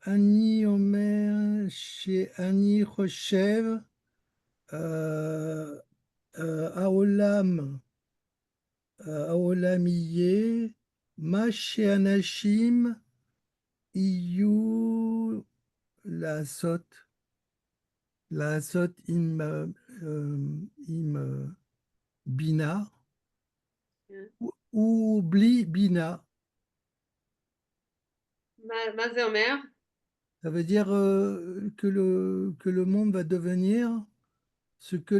אני אומר שאני חושב העולם יהיה מה שאנשים יהיו לעשות עם בינה ou בלי בינה. מה זה אומר? Ça veut dire que le monde va devenir ce que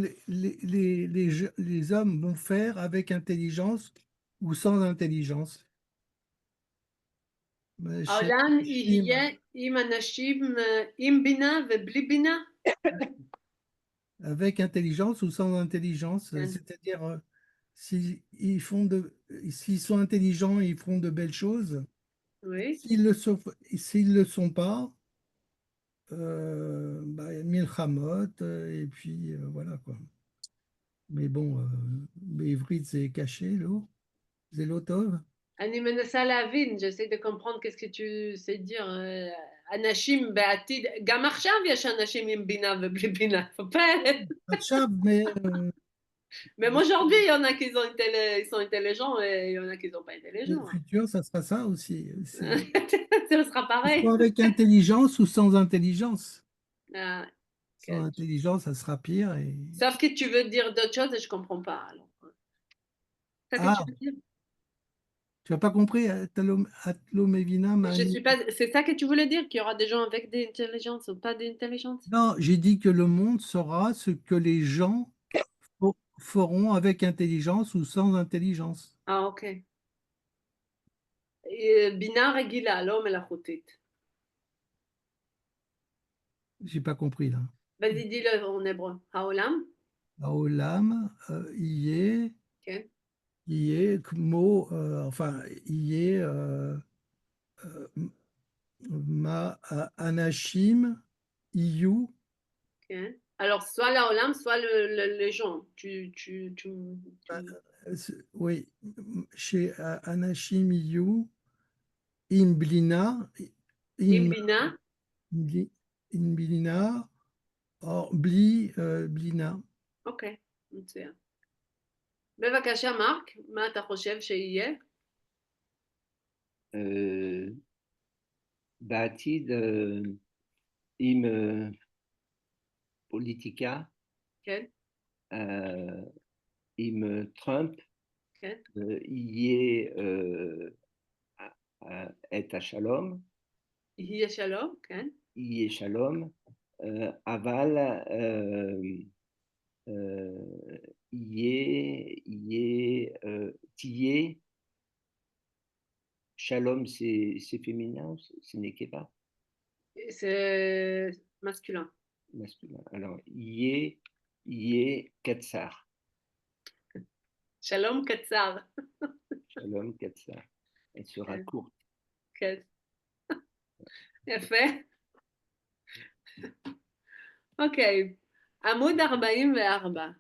les hommes vont faire avec intelligence ou sans intelligence. העולם יהיה עם אנשים עם בינה ובלי בינה? Avec intelligence ou sans intelligence, כן. c'est-à-dire s'ils sont intelligents, ils feront de belles choses. Oui. S'ils le sont pas, milchamot, et puis voilà quoi. Mais bon, בעברית c'est caché, לא? זה לא טוב? אני מנסה להבין, j'essaie de comprendre qu'est-ce que tu sais dire. אנשים בעתיד, גם עכשיו יש אנשים עם בינה ובלי בינה, faut pas. עכשיו, mais Même aujourd'hui, il y en a qui ils sont intelligents et il y en a qui sont pas le intelligents. futur, ça sera ça aussi. Ça sera pareil. Soit avec intelligence ou sans intelligence. Ah, Sans ok. intelligence, ça sera pire. Sauf que tu veux dire d'autres choses et je comprends pas. Alors. C'est ça que tu veux dire? Tu n'as pas compris, Atlo Mevina Je suis pas. C'est ça que tu voulais dire, qu'il y aura des gens avec des intelligences ou pas d'intelligence? Non, j'ai dit que le monde sera ce que les gens feront avec intelligence ou sans intelligence. Ah, ok. בינה רגילה, לא מלאכותית. J'ai pas compris là. Vas-y, dis-le en hébreu. העולם? Haolam, כן. Kmo, enfin, Anashim, Iyu. כן. Alors, soit לעולם, soit les gens. Oui, chez Anashim Iyu, Imblina, עם בינה? Imblina, or Bli, Blina. אוקיי, מצוין. בבקשה, מרק, מה אתה חושב שיהיה? בעתיד, עם פוליטיקה, כן, עם טראמפ, כן. יהיה את השלום, יהיה שלום, כן. יהיה שלום, אבל תהיה, shalom c'est féminin, c'est nekeba? C'est masculin. Masculin. Alors, yé katsar. Shalom קצר. Shalom katsar. Elle sera courte. כן. יפה. אוקיי, עמוד 44.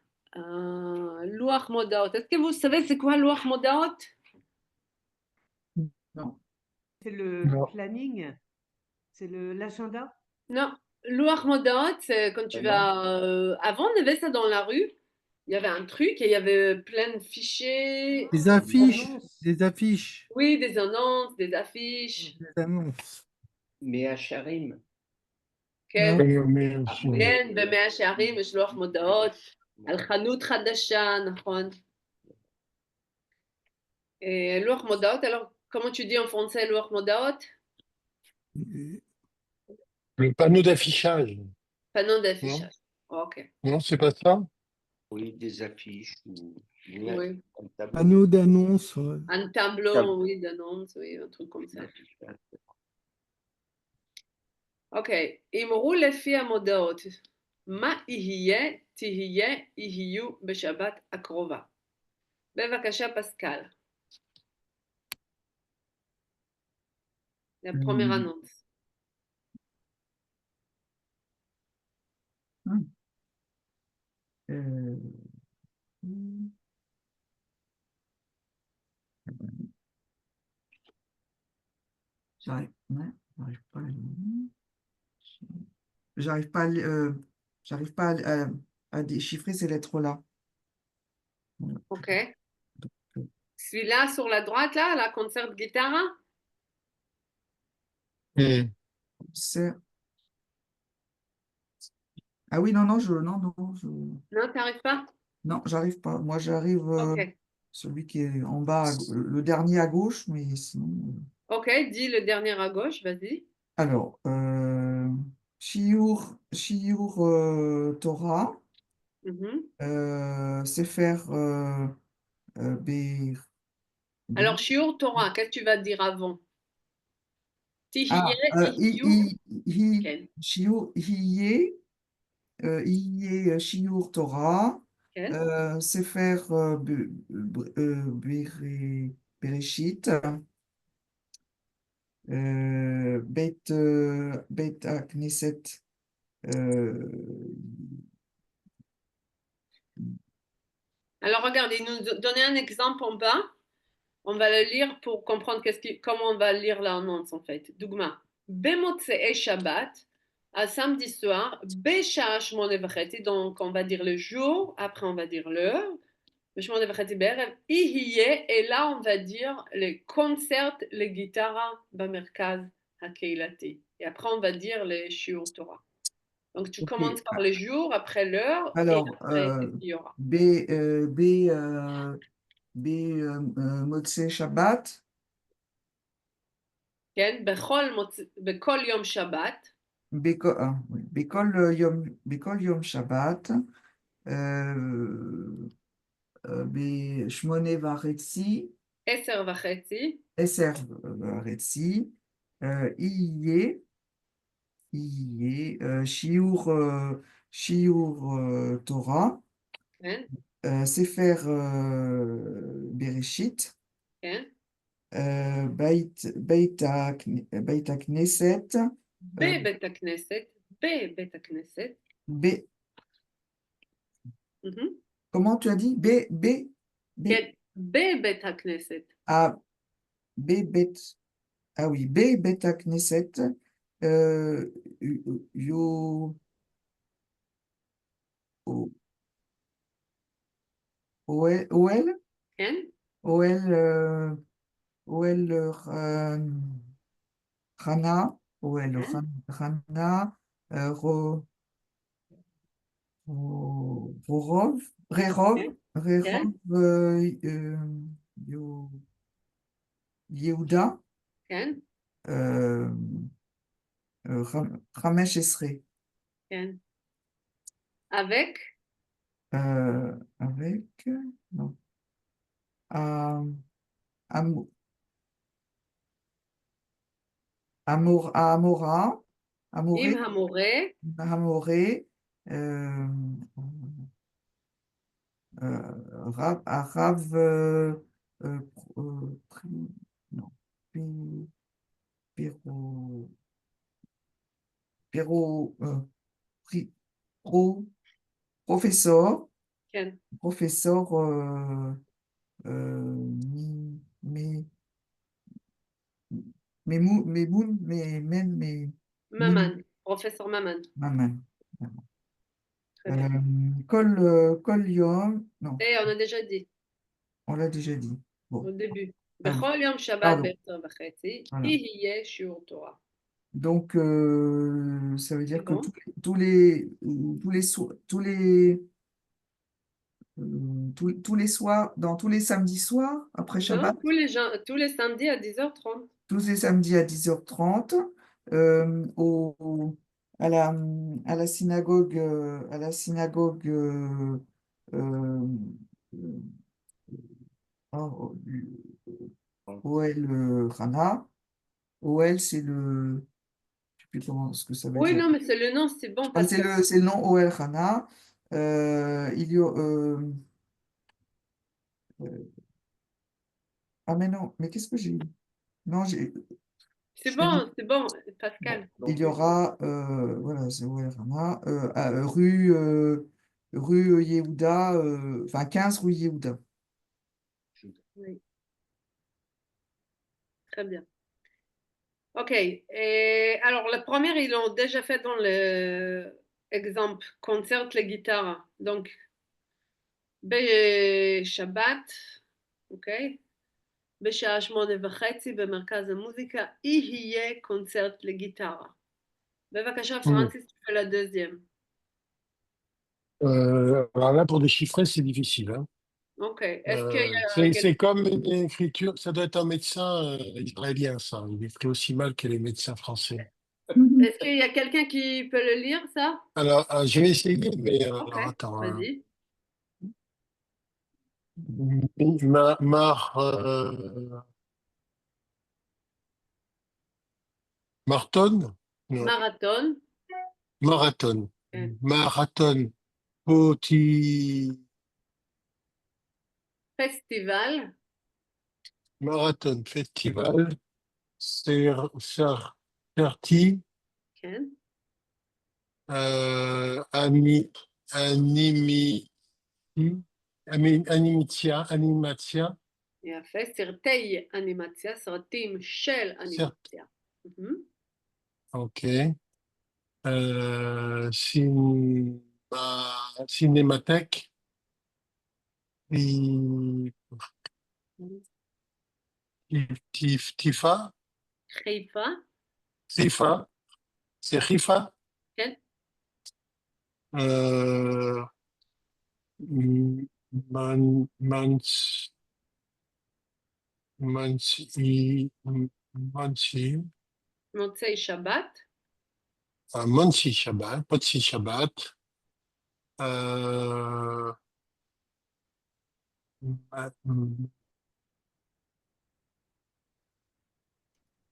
לוח מודעות. Est-ce que vous savez c'est quoi לוח מודעות? Non. C'est le Non. planning, c'est l'agenda. Non, לוח מודעות, c'est quand tu vas... avant, on avait ça dans la rue. Il y avait un truc et il y avait plein de fichiers. Des affiches, annonces. des affiches. Oui, des annonces, des affiches. Des annonces. מהשערים. כן, Mais כן, במאה שערים יש לוח מודעות, על חנות חדשה, נכון. לוח מודעות, alors comment tu dis en français לוח מודעות? le panneau d'affichage, Panneau d'affichage. Ok. non, c'est pas ça? Oui, des affiches ou Oui. un tableau. Panneau d'annonce. Un tableau, oui, d'annonce, oui, un truc comme ça. אוקיי, אמרו לפי המודעות, מה יהיו בשבת הקרובה? בבקשה, פסקל. La première annonce. J'arrive pas à lire. J'arrive pas à déchiffrer ces lettres-là. Ok. Celui-là sur la droite, là, la concert guitare. C'est... Ah oui, non, Non, tu n'arrives pas? non, j'arrive pas. Moi, j'arrive Ok. celui qui est en bas, le dernier à gauche, mais sinon. Ok, dis le dernier à gauche, vas-y. Alors, Shiur Torah, Mhm. Sefer Be'eri. Alors, Shiur Torah, qu'est-ce que tu vas dire avant? Tihiye, Ah, ihiyu, ken, Shiur Torah, ken. Sefer Bereshit, Beit Knesset. Alors, regarde, il nous donnait un exemple en bas. On va le lire pour comprendre comment on va lire l'annonce en fait. Dougma. Bemotsei Shabbat, à samedi soir, Besha Shmone Vacheti, donc on va dire le jour, après on va dire l'heure. Shmone Vacheti Berev, Ihiye, et là on va dire les concerts, les guitares, Bamerkaz Hakeilati. Et après on va dire les Shiur Torah. Donc tu Ok. commences par les jours, après l'heure, et Alors, après qu'est-ce qu'il y aura? Motzei Shabbat, כן? בכל יום שבת. Oui, Bekol Yom Shabbat, Shmone Varetzi, 10:30. Eser Varetzi, Iye, Shiur Torah, כן? Sefer Bereshit, כן? Beit Knesset, בבית הכנסת. בבית הכנסת. B, Mhm. comment tu as dit? B, כן, בבית הכנסת. A, Bet, ah oui, Bet Knesset, Yo, O- Oel, כן? Oel, Rana, Oel, כן? Rana, Rorov, כן? כן? Rerov, Yehuda, כן? Ramesh Esrei, כן. avec? avec, non, Am- Am- Amora, עם Amoré, המורה. Amoré, Rav, non, Pero, Pero, Pro, professeur, כן. professeur, mi, Memoun, même, ממן. פרופסור ממן. maman. Très bien. Kol Yom, non, Et on a déjà dit on l'a déjà dit. au Bon, début. allez, בכל יום שבת pardon, ב10:30 voilà. יהיה שיעור תורה. Donc, ça veut C'est dire que bon? tous les soirs, dans tous les samedis soirs, après Non, Shabbat, tous les samedis à 10h30. tous les samedis à 10h30, à la synagogue, euh, oh, Oel Rana. Oel, c'est le, je sais plus comment ce que ça veut Oui, dire. non, mais c'est le nom, c'est bon, Ah, Pascal. c'est le nom Oel Rana. Ah mais non, mais qu'est-ce que j'ai eu? Non, je t'ai dit, C'est bon, bon, Pascal. il y aura, voilà, c'est Oel Rana, rue Yehuda, enfin 15 rue Yehuda. Oui, très bien. OK. Et alors, la première, ils l'ont déjà fait dans l'exemple, concert les guitares. Donc, בשבת, אוקיי? בשעה 8:30 במרכז המוזיקה יהיה קונצרט לגיטרה. בבקשה, Hmm. פרנסיס, tu fais la deuxième. Alors là, pour déchiffrer, c'est difficile, hein. Ok. Est-ce qu'il y a C'est comme l'écriture, ça doit être un médecin israélien, ça. Il écrit aussi mal que les médecins français. est-ce qu'il y a quelqu'un qui peut le lire, ça? Alors, je vais essayer, mais Ok, alors, attends. vas-y. Marton? Non, Marathon. marathon. Ok. Marathon. Poti. Festival. Marathon Festival. Certi. Ok. Ami. Animi. Animatia. יפה, סרטי אנימציה, סרטים של אנימציה. Ok. Cinémathèque. Tifa. חיפה, Rifa. C'est Rifa. כן? Euh, Man, Mans- Mansi, Mansi, מוצאי שבת, Mansi Shabbat, Motsi Shabbat, euh,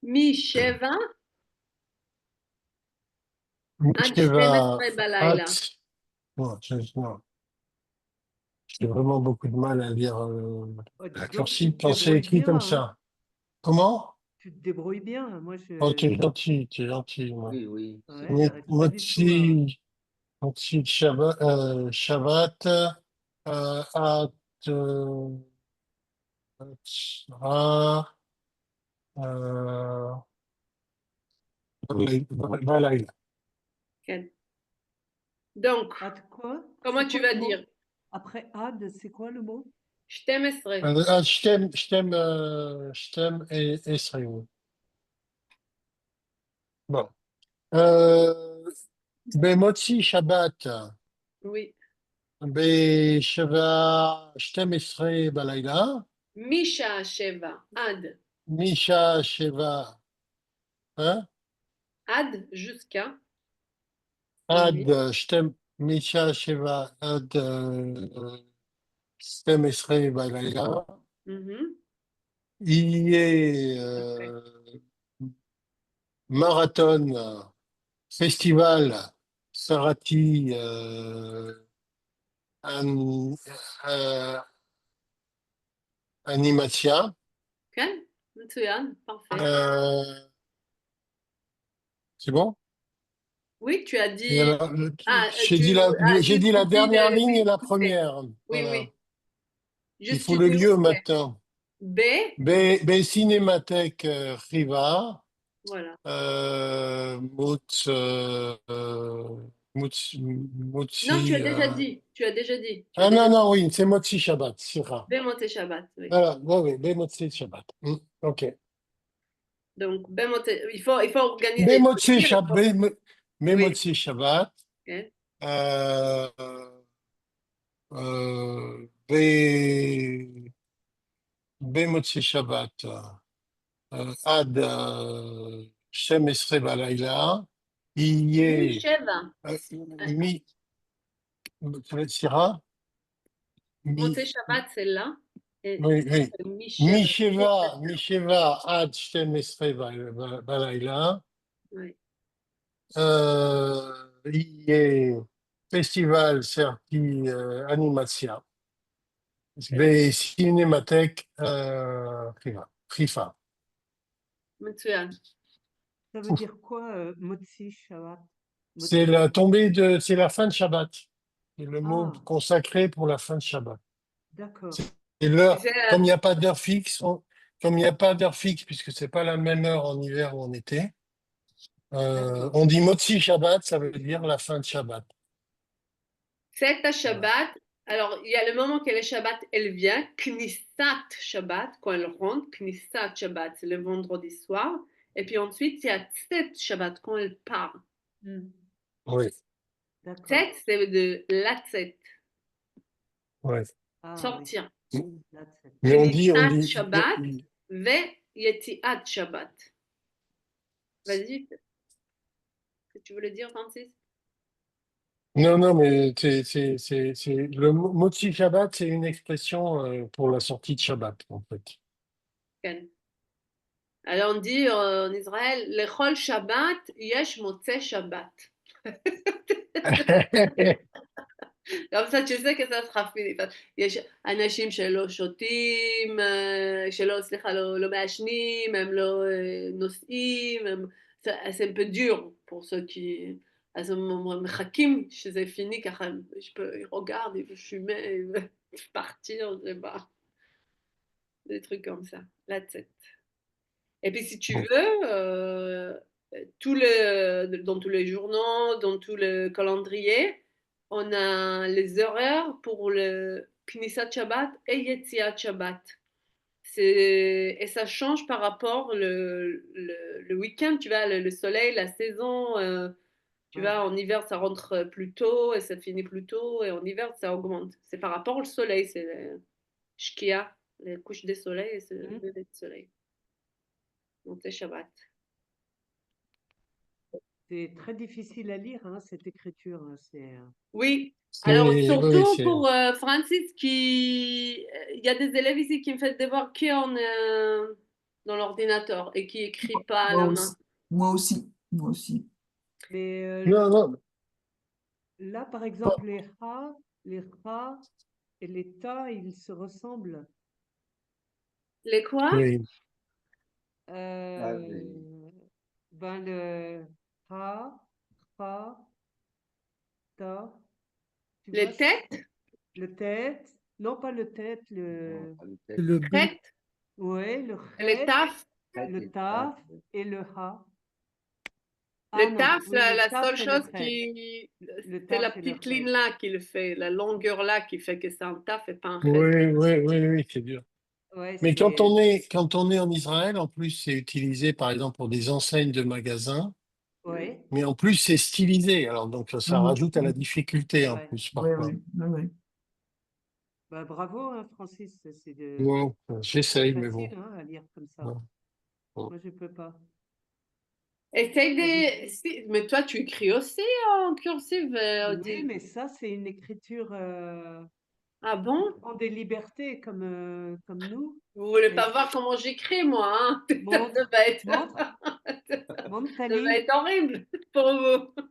משבע עד Mishkeva 12 בלילה. Hat. Non, j'ai vraiment beaucoup de mal à lire Oh, dis la donc, tu cursive te quand c'est débrouilles écrit bien, comme hein. ça. Comment? Tu te débrouilles bien. Moi, Oh, t'es je... gentil, t'es gentil. Ouais. Oui, oui, c'est Ouais, j'arrive pas du tout à... Motsi Shabbat, Shabbat, Hat, Ra, euh, Balaï. כן. Donc, Ad quoi? comment C'est tu quoi vas le mot? dire? Après ad, c'est quoi le mot? 12. Shtem et Esraël. Bon. Euh, Bemotsi Shabbat, Oui. Besheva Shtem Esrei Balayla, משעה 7 עד, Misha Sheva, hein? עד jusqu'à Ad minuit. Shtem, Misha Sheva, Ad Shtem Esrei Balayla. Mhm. Il est Après. marathon, festival, Sarati, euh, Animatia. כן? מצוין, parfait. C'est bon? Oui, tu as Et dit. alors, Ah, j'ai tu dit as j'ai dit dit la suffit dernière de. ligne et Oui, la complet. première. Oui, Voilà. oui. Il Juste, faut tu le dis lieu complet. maintenant. B, Cinémathèque Riva. voilà. Moutz, Non, tu as Moutsi. déjà dit. Tu as déjà dit. Tu as Ah déjà dit. non, oui, c'est Motsi Shabbat, Sira. B, Moté Shabbat. Oui. Voilà, oui, Motsi Shabbat. Ok. Donc, B, Moté. Il faut organiser. Il faut Motsi dire. Shabbat, Oui. Motsi Shabbat. Ok. Euh, Be Motsi Shabbat. Ad Shem Esrei Balayla. Il y Mi, est Sheva. mi Sira. Moté Shabbat, c'est là. Et Oui, oui. Mi, Sheva. Misheva Ad Shem Esrei Balayla. Oui. Il y est Festival Serti Animatia. Cinémathèque Rifa. מצוין. Ça veut dire quoi, Motsi Shabbat? C'est la tombée de, c'est la fin de Shabbat. C'est le mot Ah, consacré pour la fin de Shabbat. d'accord. Et Tu l'heure, sais, comme il n'y a pas d'heure fixe, comme il n'y a pas d'heure fixe, puisque c'est pas la même heure en hiver ou en été, D'accord. on dit Motzi Shabbat, ça veut dire la fin de Shabbat. c'est ta Voilà. Shabbat. Alors, il y a le moment que le Shabbat, elle vient. Knissat Shabbat, quand elle rentre. Knissat Shabbat, c'est le vendredi soir. Et puis ensuite, il y a Tset Shabbat, quand elle part. Oui, D'accord. Tset, c'est de la tset. oui. Ah oui, sortir. la'tzet. Mais on Knesat dit, Shabbat ve Yetziat Shabbat. Vas-y, que tu voulais dire, Francis? non, non, mais le motzi Shabbat, c'est une expression pour la sortie de Shabbat, en fait. Ken. Alors on dit en Israël, Lechol Shabbat, yesh motzei Shabbat. comme ça, tu sais que ça sera fini. יש אנשים שלא שותים, סליחה, לא מעשנים, הם לא נוסעים, c'est un peu dur pour ceux qui... אז הם מחכים שזה פיני, ככה ils regardent, ils veulent fumer, ils veulent partir, je sais pas. Des trucs comme ça. La tête. Et puis si tu veux, dans tous les journaux, dans tout le calendrier, on a les horaires pour le Knesset Shabbat et Yetziat Shabbat. Et ça change par rapport le week-end, tu vois, le soleil, la saison. Tu vois, en hiver, ça rentre plus tôt et ça finit plus tôt, et en hiver, ça augmente. C'est par rapport au soleil, c'est le Shkia, les couches des soleils, et c'est le lever du soleil. Donc, c'est Shabbat. C'est très difficile à lire, hein, cette écriture. Oui. Alors, Oui, surtout c'est- pour Francis, il y a des élèves ici qui me font des devoirs dans l'ordinateur et qui écrit pas à Moi la main. aussi. Moi aussi. Moi aussi. Mais Non, non, là, par exemple, les ra et les ta, ils se ressemblent. Les quoi? oui. Ben le ha, ra, ta, tu vois, Les têtes? le tête, non pas le tête, le, Le B, Crête? ouais, le Les chet, taf? le taf et le ha. Ah Le non, taf, oui, le la seule taf et le chose chet. Le c'est la taf et le petite ligne chet. là qui le fait, la longueur là qui fait que c'est un taf et pas un chet. Oui, oui, oui, oui, c'est dur. Ouais, Mais c'est, quand on est en Israël, en plus, c'est utilisé, par exemple, pour des enseignes de magasins, ouais, mais en plus, c'est stylisé. Alors, donc, ça rajoute à la difficulté, en ouais. plus, Oui, parfois. oui, oui, oui. Bah, bravo, hein, Francis, Bon, c'est j'essaye, mais bon. facile hein, à lire comme ça. Bon, bon. Moi, je peux pas. Essaye Très difficile. mais toi, tu écris aussi en cursive, Oui, Odile. mais ça, c'est une écriture Ah qui bon? prend des libertés comme nous. Vous voulez Mais pas voir comment j'écris, moi, hein? Ça montre, devait être, montre, montre ta ça devait ligne. être horrible pour vous.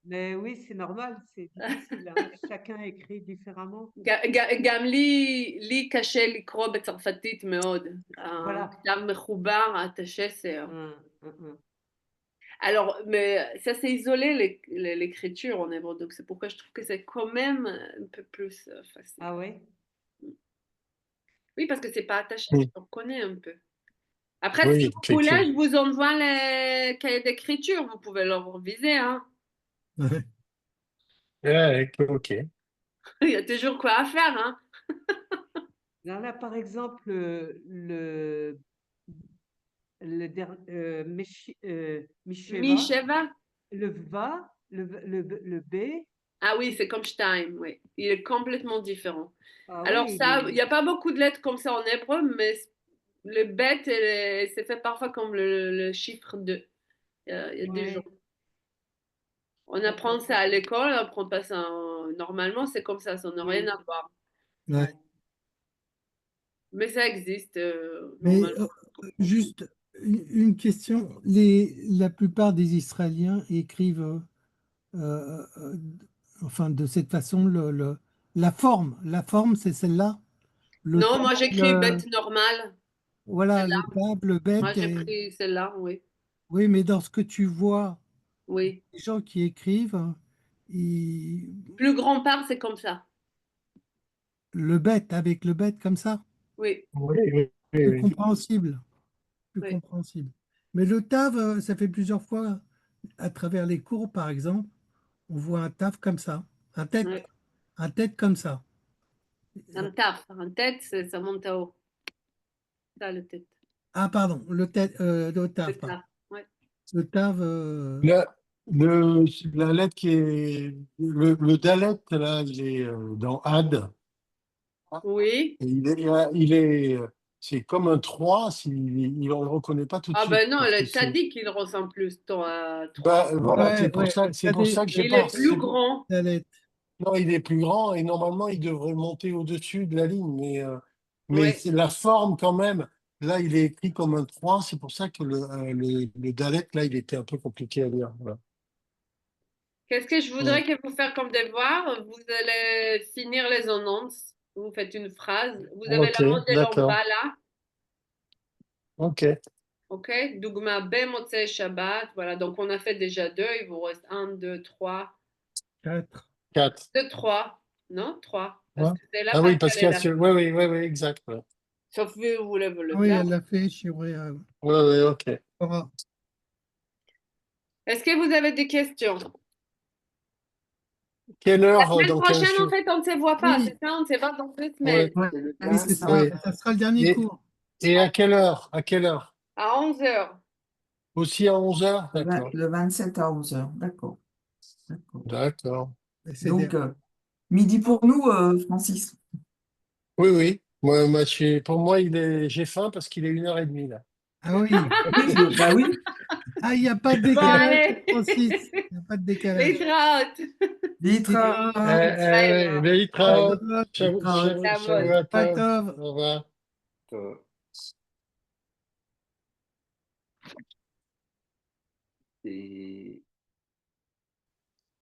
Mais oui, c'est normal, c'est difficile, hein. Chacun écrit différemment. גם לי קשה לקרוא בצרפתית מאוד. Voilà. הכתב מחובר, השסר. Hum. Alors, mais ça c'est isolé l'écriture en hébreu, donc c'est pourquoi je trouve que c'est quand même un peu plus facile. Ah ouais? Oui, parce que c'est pas attaché, Oui, on connaît un peu. Après, si oui, vous voulez, effectivement. je vous envoie les cahiers d'écriture, vous pouvez le reviser, hein. ouais. Ouais, ok. Il y a toujours quoi à faire, hein. Là, par exemple, Misheva, Misheva. le va, le B. Ah oui, c'est comme Stein, oui. Il est complètement différent. Ah Alors oui, ça, il n'y a pas beaucoup de lettres comme ça en hébreu, mais le bet, c'est fait parfois comme le chiffre 2. Il y a des gens. ouais, On apprend d'accord. ça à l'école, on apprend pas ça normalement, c'est comme ça n'a rien Oui, à voir. Ouais. Mais ça existe Mais normalement. juste une question, la plupart des Israéliens écrivent euh, euh, enfin de cette façon la forme c'est celle-là, le Non, table, moi j'écris bête normale. voilà, le Celle-là. table Moi bête, j'ai pris celle-là, oui. oui, mais dans ce que tu vois, Oui. les gens qui écrivent, ils- Plus grand part, c'est comme ça. le bête avec le bête comme ça, Oui, Oui, oui, oui, plus oui. compréhensible, plus oui, compréhensible. Mais le tave, ça fait plusieurs fois à travers les cours, par exemple, on voit un taf comme ça, oui. un tête comme ça. Un taf, un tête, ça monte à haut. Ça, le tête. Ah, pardon, le Le taf, pardon. taf, ouais. Le taf, La, la lettre qui est. Le Dalet, là, il est dans Had. Oui. Et c'est comme un 3, il ne le reconnaît pas tout de Ah suite. ben non, Parce que le c'est, tzaddik, il ressemble plus à 3. bah, voilà, Ouais, ouais. c'est pour ça que j'ai Il pas, est plus grand. non, il est plus grand et normalement, il devrait monter au-dessus de la ligne. Mais Ouais. c'est la forme quand même. Là, il est écrit comme un 3. C'est pour ça que le Dalet, là, il était un peu compliqué à lire. Voilà. Qu'est-ce que je Ouais. voudrais que vous fassiez comme devoir? Vous allez finir les annonces. Vous faites une phrase. Vous avez Ok, la modèle en d'accord. bas là. Ok. OK? Dougma Motzei Shabbat. Voilà, donc on a fait déjà 2. Il vous reste 1, 2, 3. 4. 4. 2, 3. Non, 3. Ouais. Parce que c'est là, Ah oui, parce Pascal qu'il y est a là. Oui, oui, oui, oui, exact. Ouais. Sauf que vous voulez Ah le oui, faire. elle l'a fait chez Ouréa. Oui, oui, ok. Est-ce que vous avez des questions? Quelle La heure semaine dans 15 prochaine, en jours? fait, on ne se voit pas. Oui, C'est ça, on ne se voit dans 2 Ouais, semaines. Ouais, C'est le oui, c'est 15. ça. oui. ça sera le dernier Et, cours. et à quelle heure? À quelle heure? À 11 heures. Aussi à 11 heures? D'accord. Le 27 à 11 heures. D'accord. D'accord. D'accord. Donc, midi pour nous, Francis. Oui, oui. Pour moi, j'ai faim parce qu'il est 1h30 là. Ah oui. Oui, bah oui. Ah, il n'y a pas de Bon, décalage, allez. Francis. Il n'y a pas de décalage. Les trautes. Litra. להתראות. Litra. La mode. שבוע Pas טוב. tov. Au revoir. C'est